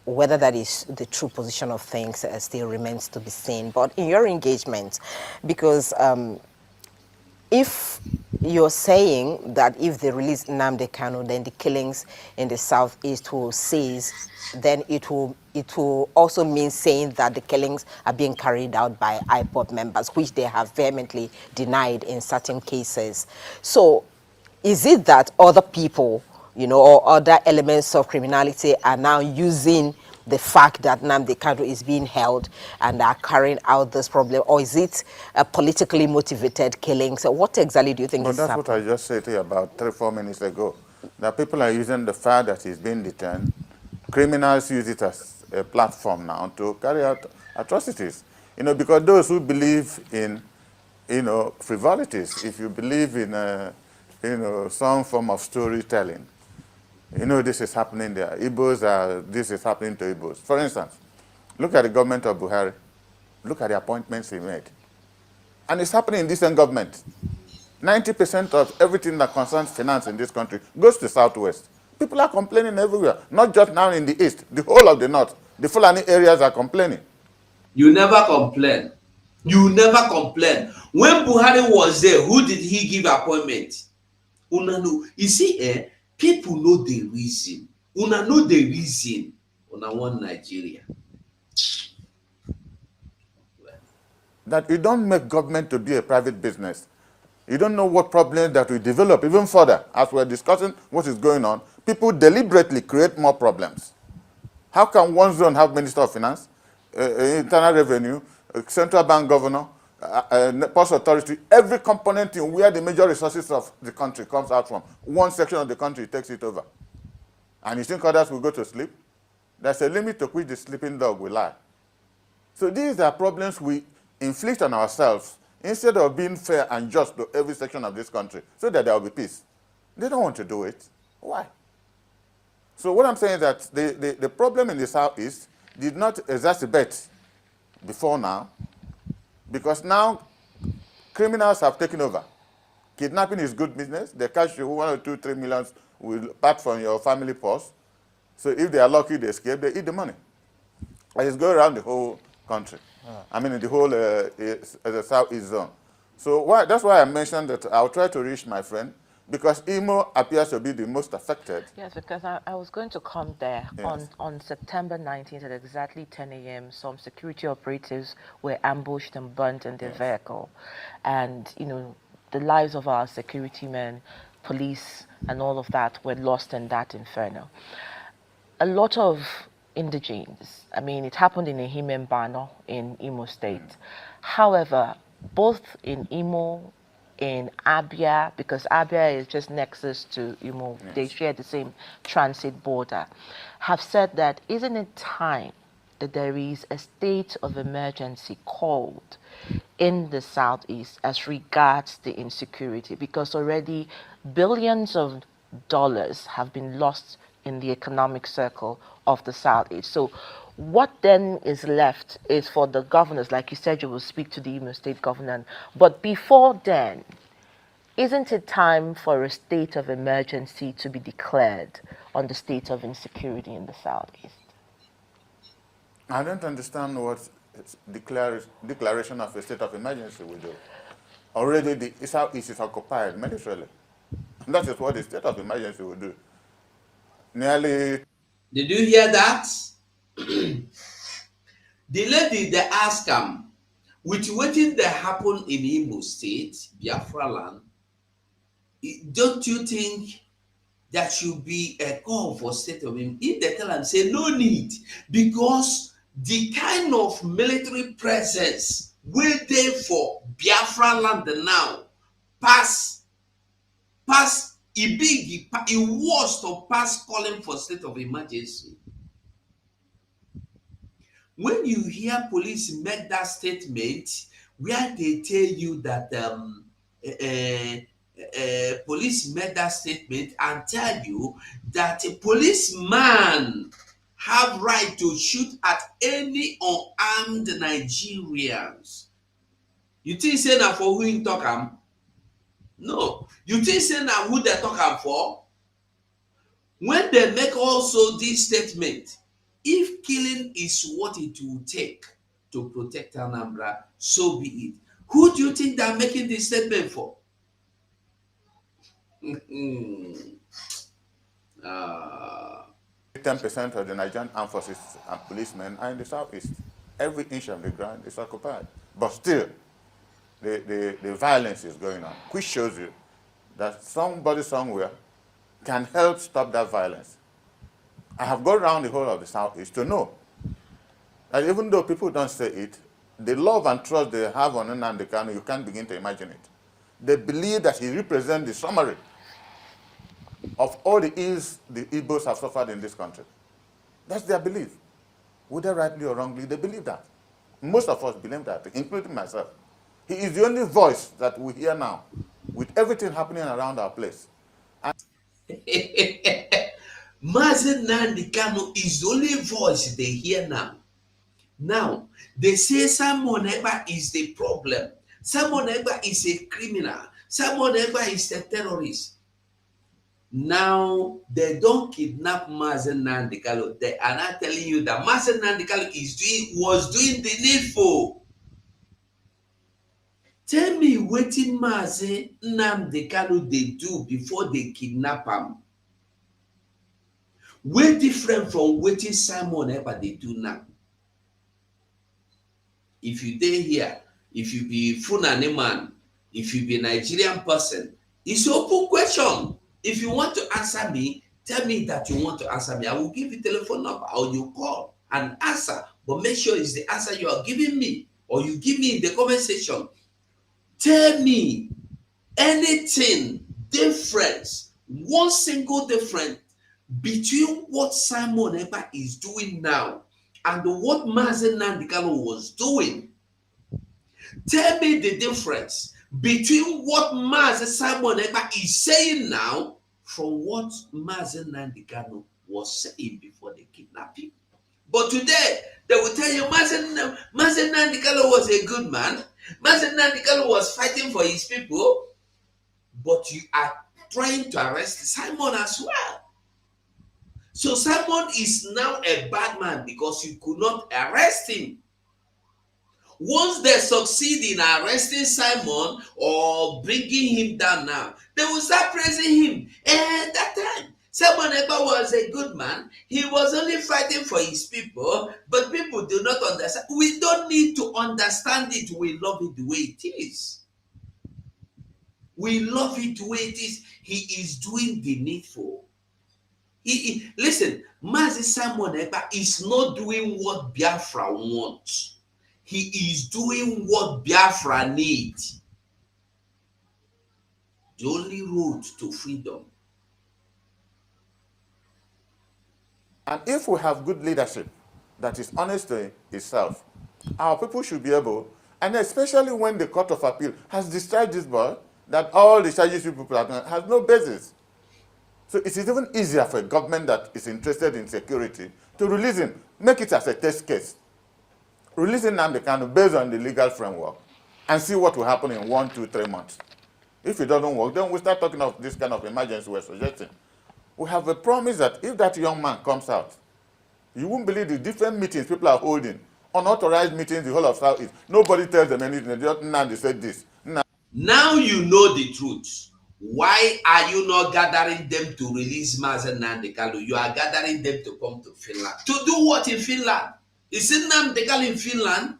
Whether that is the true position of things still remains to be seen. But in your engagement, because if you're saying that if they release Nnamdi Kanu, then the killings in the southeast will cease, then it will also mean saying that the killings are being carried out by IPOB members, which they have vehemently denied in certain cases. So is it that other people, or other elements of criminality are now using the fact that Nnamdi Kanu is being held and are carrying out this problem, or is it a politically motivated killing? So what exactly do you think is happening? That's what I just said to you about 3-4 minutes ago. That people are using the fact that he's being detained. Criminals use it as a platform now to carry out atrocities. Because those who believe in, frivolities, if you believe in, some form of storytelling, this is happening there. This is happening to Igbos. For instance, look at the government of Buhari. Look at the appointments he made. And it's happening in this same government. 90% of everything that concerns finance in this country goes to Southwest. People are complaining everywhere, not just now in the East, the whole of the North. The Fulani areas are complaining. You never complain. You never complain. When Buhari was there, who did he give appointment? Una know. You see, people know the reason. Una know the reason. Una want Nigeria. That you don't make government to be a private business. You don't know what problems that we develop even further. As we're discussing what is going on, people deliberately create more problems. How can one zone have Minister of Finance, Internal Revenue, Central Bank Governor, Post Authority, every component in where the major resources of the country comes out from? One section of the country takes it over. And you think others will go to sleep? There's a limit to which the sleeping dog will lie. So these are problems we inflict on ourselves instead of being fair and just to every section of this country so that there will be peace. They don't want to do it. Why? So what I'm saying is that the problem in the Southeast did not exacerbate before now, because now criminals have taken over. Kidnapping is good business. They catch you 1 or 2, 3 million will part from your family purse. So if they are lucky, they escape, they eat the money. And it's going around the whole country. I mean, the whole the Southeast zone. So that's why I mentioned that I'll try to reach my friend, because Imo appears to be the most affected. Yes, because I was going to come there. Yes. On September 19th at exactly 10 a.m., some security operatives were ambushed and burnt in their vehicle. And, the lives of our security men, police, and all of that were lost in that inferno. A lot of indigenes, it happened in Ehime in Imo State. However, both in Imo, in Abia, because Abia is just nexus to Imo, yes. They share the same transit border, have said that isn't it time that there is a state of emergency called in the Southeast as regards the insecurity, because already billions of dollars have been lost in the economic circle of the Southeast. So what then is left is for the governors, like you said, you will speak to the Imo State governor. But before then, isn't it time for a state of emergency to be declared on the state of insecurity in the Southeast? I don't understand what declaration of a state of emergency will do. Already the Southeast is occupied militarily. That is what the state of emergency will do. Nearly. Did you hear that? The lady, they ask him, with what did that happen in Imo State, Biafra land, don't you think that should be a call for state of him? If they tell him, say no need, because the kind of military presence will there for Biafra land now pass it was to pass calling for state of emergency. When you hear police make that statement, where they tell you that police made that statement and tell you that a policeman have right to shoot at any unarmed Nigerians. You think say na for who him talk am? No. You think say na who they talk am for? When they make also this statement, if killing is what it will take to protect Anambra, so be it. Who do you think they're making this statement for? 10% of the Nigerian armed forces and policemen are in the southeast. Every inch of the ground is occupied. But still, the violence is going on, which shows you that somebody somewhere can help stop that violence. I have gone around the whole of the southeast to know that even though people don't say it, the love and trust they have on Nnamdi Kanu, you can't begin to imagine it. They believe that he represents the summary of all the ills the Igbos have suffered in this country. That's their belief. Whether rightly or wrongly, they believe that. Most of us believe that, including myself. He is the only voice that we hear now, with everything happening around our place. Mazen Nnamdi Kanu is the only voice they hear now. Now, they say Simon Ekpa is the problem. Simon Ekpa is a criminal. Simon Ekpa is a terrorist. Now, they don't kidnap Mazen Nnamdi Kanu. They are not telling you that Mazen Nnamdi Kanu was doing the needful. Tell me wetin Mazen Nnamdi Kanu they do before they kidnap him. Way different from wetin Simon Ekpa they do now. If you dey here, if you be Fulani man, if you be Nigerian person, it's open question. If you want to answer me, tell me that you want to answer me. I will give you telephone number or you call and answer. But make sure it's the answer you are giving me or you give me in the comment section. Tell me anything difference, one single difference between what Simon Ekpa is doing now and what Mazen Nnamdi Kanu was doing. Tell me the difference between what Mazen Simon Ekpa is saying now from what Mazen Nnamdi Kanu was saying before they kidnapped him. But today, they will tell you Mazen Nnamdi Kanu was a good man. Mazen Nnamdi Kanu was fighting for his people. But you are trying to arrest Simon as well. So Simon is now a bad man because you could not arrest him. Once they succeed in arresting Simon or bringing him down now, they will start praising him. And that time, Simon Ekpa was a good man. He was only fighting for his people, but people do not understand. We don't need to understand it. We love it the way it is. We love it the way it is. He is doing the needful. Listen, Mazi Simon Ekpa is not doing what Biafra wants. He is doing what Biafra needs. The only road to freedom. And if we have good leadership that is honest to itself, our people should be able, and especially when the Court of Appeal has discharged this boy, that all the charges people has no basis. So it is even easier for a government that is interested in security to release him, make it as a test case. Release Nnamdi Kanu based on the legal framework and see what will happen in 1, 2, 3 months. If it doesn't work, then we start talking of this kind of emergency we're suggesting. We have a promise that if that young man comes out, you won't believe the different meetings people are holding, unauthorized meetings, the whole of Southeast. Nobody tells them anything. They just, Nnamdi said this. Now you know the truth. Why are you not gathering them to release Mazen Nnamdi Kanu? You are gathering them to come to Finland. To do what in Finland? Is it Nnamdi Kanu in Finland?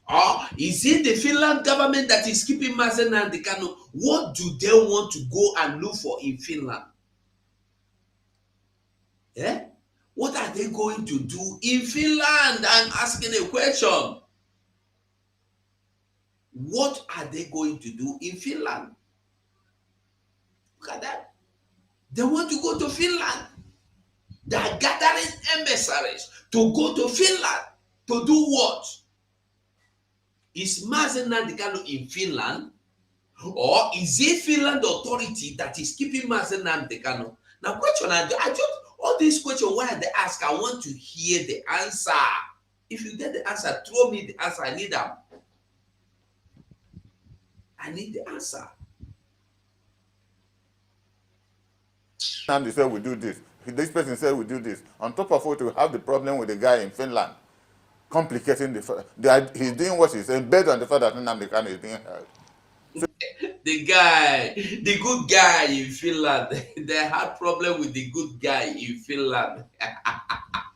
Or is it the Finland government that is keeping Mazen Nnamdi Kanu? What do they want to go and look for in Finland? Eh? What are they going to do in Finland? I'm asking a question. What are they going to do in Finland? Look at that. They want to go to Finland. They are gathering emissaries to go to Finland to do what? Is Mazi Nnamdi Kanu in Finland? Or is it Finland authority that is keeping Mazi Nnamdi Kanu? Now, question I just all these questions why they ask, I want to hear the answer. If you get the answer, throw me the answer. I need them. I need the answer. And they said we do this. This person said we do this. On top of it, we have the problem with the guy in Finland, complicating he's doing what he's saying based on the fact that Nnamdi Kanu is being held. The good guy in Finland, they had problem with the good guy in Finland.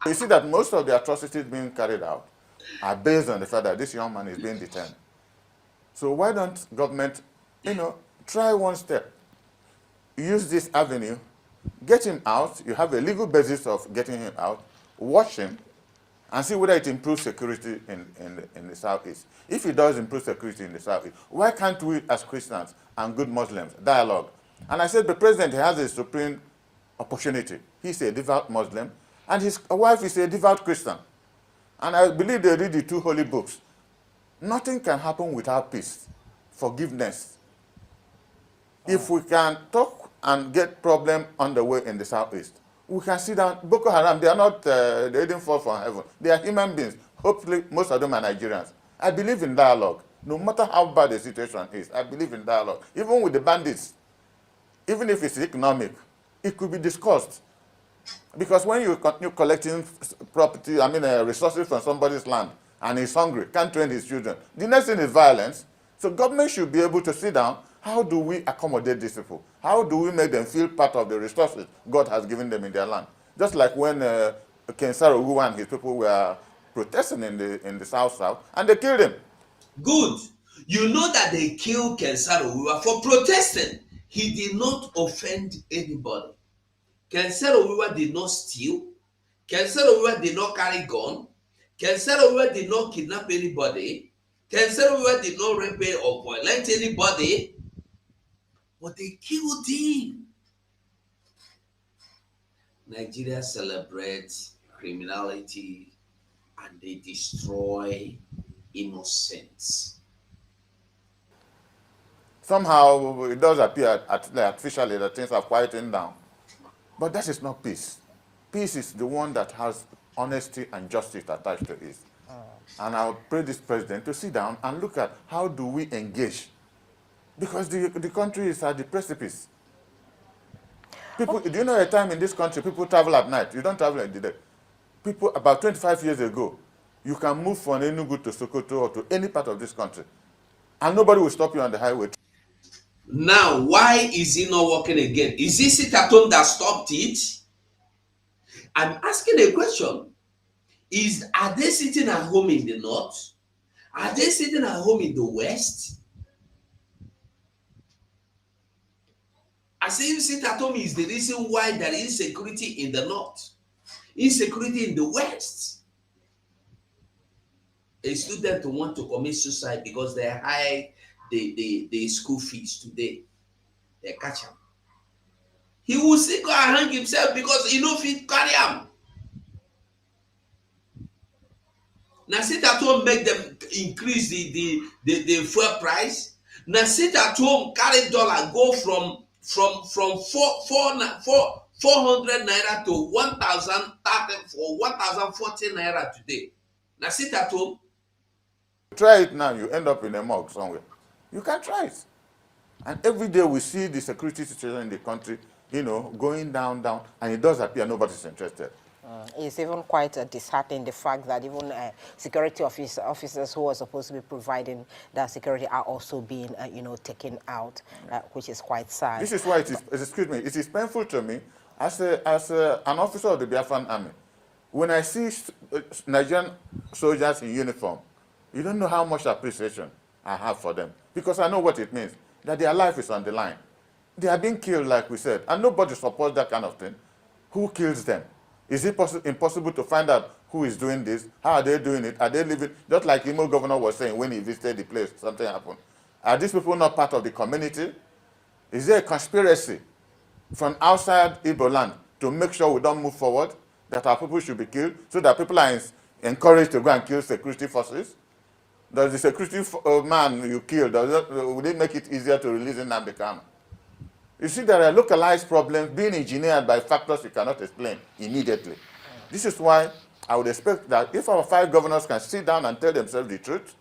You see that most of the atrocities being carried out are based on the fact that this young man is being detained. So why don't government, try one step, use this avenue, get him out, you have a legal basis of getting him out, watch him, and see whether it improves security in the Southeast. If it does improve security in the Southeast, why can't we as Christians and good Muslims dialogue? And I said the president has a supreme opportunity. He's a devout Muslim, and his wife is a devout Christian. And I believe they read the two holy books. Nothing can happen without peace, forgiveness. If we can talk and get problem underway in the Southeast, we can sit down. Boko Haram, they are not, they didn't fall from heaven. They are human beings. Hopefully, most of them are Nigerians. I believe in dialogue. No matter how bad the situation is, I believe in dialogue. Even with the bandits, even if it's economic, it could be discussed. Because when you continue collecting property, resources from somebody's land, and he's hungry, can't train his children, the next thing is violence. So government should be able to sit down. How do we accommodate these people? How do we make them feel part of the resources God has given them in their land? Just like when Kensaro Uwa and his people were protesting in the South, and they killed him. Good. You know that they killed Kensaro Uwa for protesting. He did not offend anybody. Kensaro Uwa did not steal. Kensaro Uwa did not carry gun. Kensaro Uwa did not kidnap anybody. Kensaro Uwa did not rape or violate anybody. But they killed him. Nigeria celebrates criminality and they destroy innocence. Somehow it does appear artificially that things are quieting down. But that is not peace. Peace is the one that has honesty and justice attached to it. And I would pray this president to sit down and look at how do we engage. Because the country is at the precipice. People, do you know a time in this country people travel at night? You don't travel in the day. People, about 25 years ago, you can move from Enugu to Sokoto or to any part of this country, and nobody will stop you on the highway. Now, why is it not working again? Is this sit at home that stopped it? I'm asking a question. Are they sitting at home in the north? Are they sitting at home in the west? As if sit at home is the reason why there is insecurity in the north, insecurity in the west. A student want to commit suicide because they hide the school fees today. They catch him. He will still go and hang himself because he no fit carry him. Now sit at home make them increase the fuel price. Now sit at home carry dollar go from 400 naira to 1,030 or 1,040 naira today. Now sit at home. Try it now, you end up in a morgue somewhere. You can try it. And every day we see the security situation in the country, going down, and it does appear nobody's interested. It's even quite disheartening the fact that even security officers who are supposed to be providing that security are also being, taken out, which is quite sad. This is why it is painful to me as an officer of the Biafran army. When I see Nigerian soldiers in uniform, you don't know how much appreciation I have for them, because I know what it means, that their life is on the line. They are being killed, like we said, and nobody supports that kind of thing. Who kills them? Is it impossible to find out who is doing this? How are they doing it? Are they living? Just like Imo governor was saying when he visited the place, something happened. Are these people not part of the community? Is there a conspiracy from outside Igbo land to make sure we don't move forward, that our people should be killed, so that people are encouraged to go and kill security forces? Does the security man you killed, would it make it easier to release Nnamdi Kanu? You see, there are localized problems being engineered by factors you cannot explain immediately. This is why I would expect that if our 5 governors can sit down and tell themselves the truth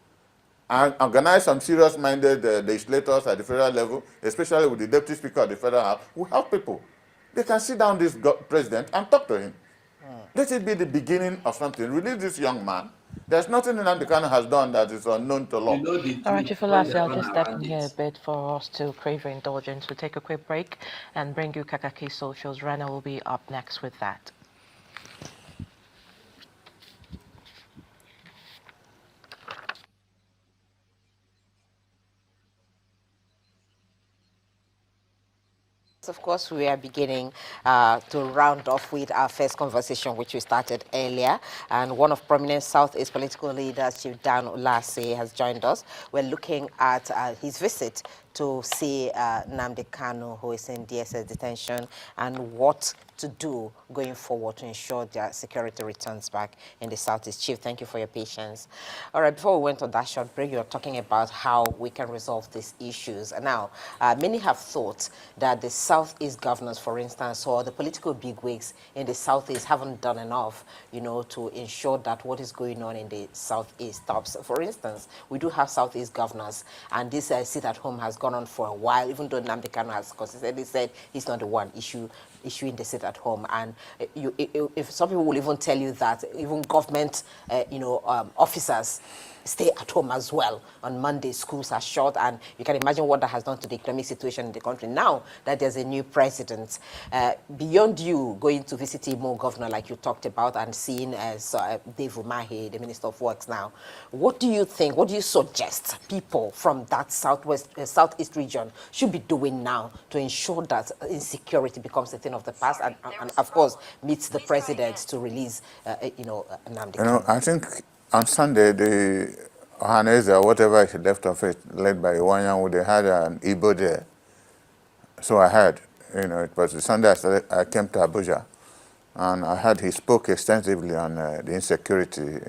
and organize some serious-minded legislators at the federal level, especially with the deputy speaker of the federal house, who help people. They can sit down this president and talk to him. Let it be the beginning of something. Release this young man. There's nothing Nnamdi Kanu has done that is unknown to law. You know the All right, truth when they I'll run just step in around here a it. bit for us to crave your indulgence. We'll take a quick break and bring you Kakaki Socials. Rana will be up next with that. Of course, we are beginning to round off with our first conversation, which we started earlier. And one of prominent Southeast political leaders, Chief Dan Ulase, has joined us. We're looking at his visit to see Nnamdi Kanu, who is in DSS detention, and what to do going forward to ensure their security returns back in the Southeast. Chief, thank you for your patience. All right, before we went on that short break, you were talking about how we can resolve these issues. And now, many have thought that the Southeast governors, for instance, or the political bigwigs in the Southeast haven't done enough, to ensure that what is going on in the Southeast stops. For instance, we do have Southeast governors, and this sit at home has gone on for a while, even though Nnamdi Kanu has consistently said he's not the one issuing the sit at home. And if some people will even tell you that even government, officers stay at home as well. On Monday, schools are shut, and you can imagine what that has done to the economic situation in the country. Now that there's a new president, beyond you going to visit Imo governor like you talked about and seeing Dave Umahi, the Minister of Works now, what do you think, what do you suggest people from that southeast region should be doing now to ensure that insecurity becomes a thing of the past and of course, meets the president to release, Nnamdi Kanu? I think on Sunday, the Ohanese, or whatever is left of it, led by Iwanyanwu, they had an Igbo there. So I heard, it was the Sunday I came to Abuja, and I heard he spoke extensively on the insecurity,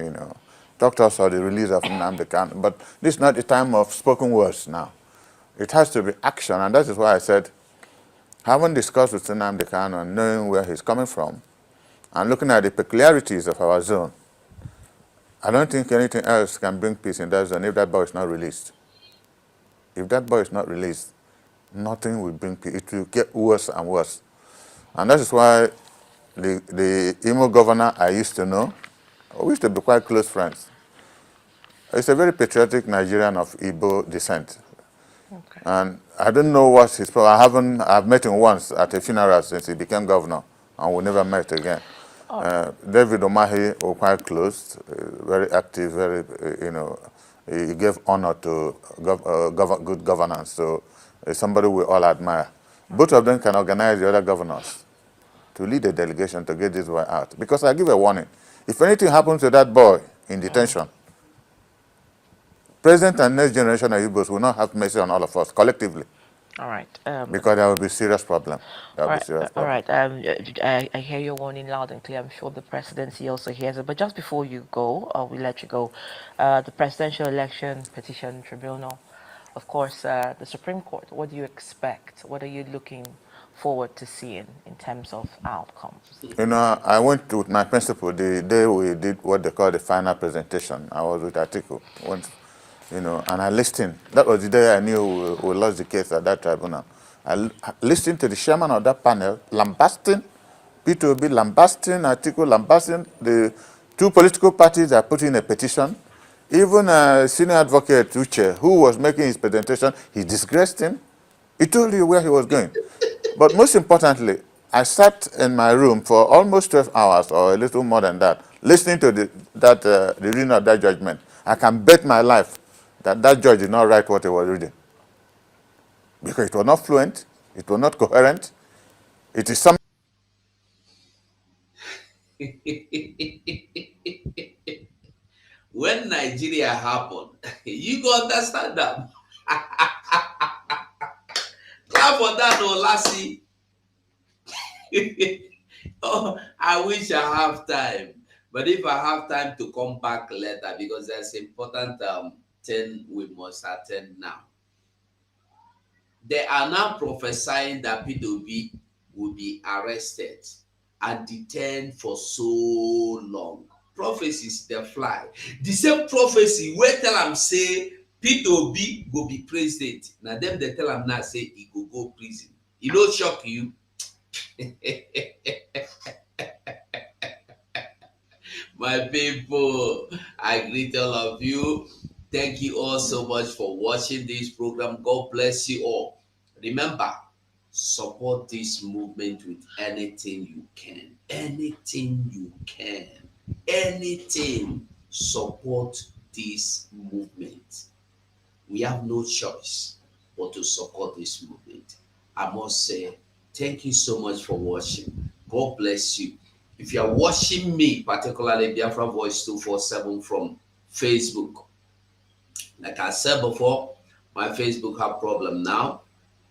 talked also the release of Nnamdi Kanu. But this is not the time of spoken words now. It has to be action, and that is why I said, having discussed with Nnamdi Kanu and knowing where he's coming from, and looking at the peculiarities of our zone, I don't think anything else can bring peace in that zone if that boy is not released. If that boy is not released, nothing will bring peace. It will get worse and worse. And that is why the Imo governor I used to know, we used to be quite close friends. He's a very patriotic Nigerian of Igbo descent. Okay. And I don't know what his problem. I've met him once at a funeral since he became governor, and we never met again. David Umahi were quite close, very active, very, he gave honor to good governance. So somebody we all admire. Both of them can organize the other governors to lead a delegation to get this boy out. Because I give a warning. If anything happens to that boy in detention, present and next generation of Igbos will not have mercy on all of us collectively. All right. Because there will be serious problem. All right. I hear your warning loud and clear. I'm sure the presidency also hears it. But just before you go, we let you go. The Presidential Election Petition Tribunal, of course, the Supreme Court. What do you expect? What are you looking forward to seeing in terms of outcomes? I went with my principal the day we did what they call the final presentation. I was with Atiku once. And I listened. That was the day I knew we lost the case at that tribunal. I listened to the chairman of that panel lambasting, P2B lambasting, Atiku lambasting, the two political parties that put in a petition. Even senior advocate Uche, who was making his presentation, he disgraced him. He told you where he was going. But most importantly, I sat in my room for almost 12 hours or a little more than that, listening to the reading of that judgment. I can bet my life that judge did not write what he was reading. Because it was not fluent, it was not coherent. It is something. When Nigeria happened, you go understand that. Clap for that, Olasi. Oh, I wish I have time. But if I have time to come back later, because there's important thing we must attend now. They are now prophesying that P2B will be arrested and detained for so long. Prophecies they fly. The same prophecy where tell am say P2B go be president. Now them they tell am now say he go prison. E no shock you? My people, I greet all of you. Thank you all so much for watching this program. God bless you all. Remember, support this movement with anything you can. Anything you can. Anything. Support this movement. We have no choice but to support this movement. I must say, thank you so much for watching. God bless you. If you are watching me, particularly Biafra Voice 247 from Facebook, like I said before, my Facebook have problem now.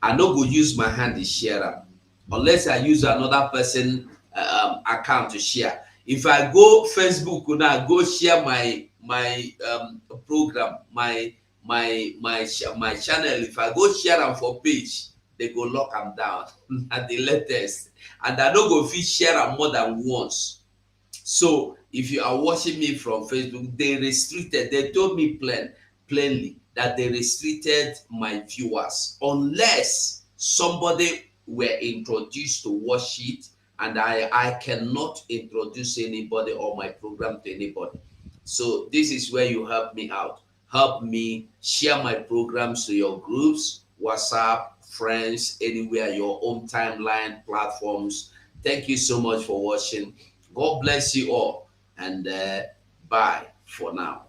I no go use my hand to share am unless I use another person account to share. If I go Facebook now, go share my program, my channel. If I go share am for page, they go lock am down at the latest, and I no go fit share am more than once. So if you are watching me from Facebook, they restricted. They told me plainly that they restricted my viewers unless somebody were introduced to watch it, and I cannot introduce anybody or my program to anybody. So this is where you help me out. Help me share my programs to your groups, WhatsApp, friends, anywhere, your own timeline platforms. Thank you so much for watching. God bless you all, and bye for now.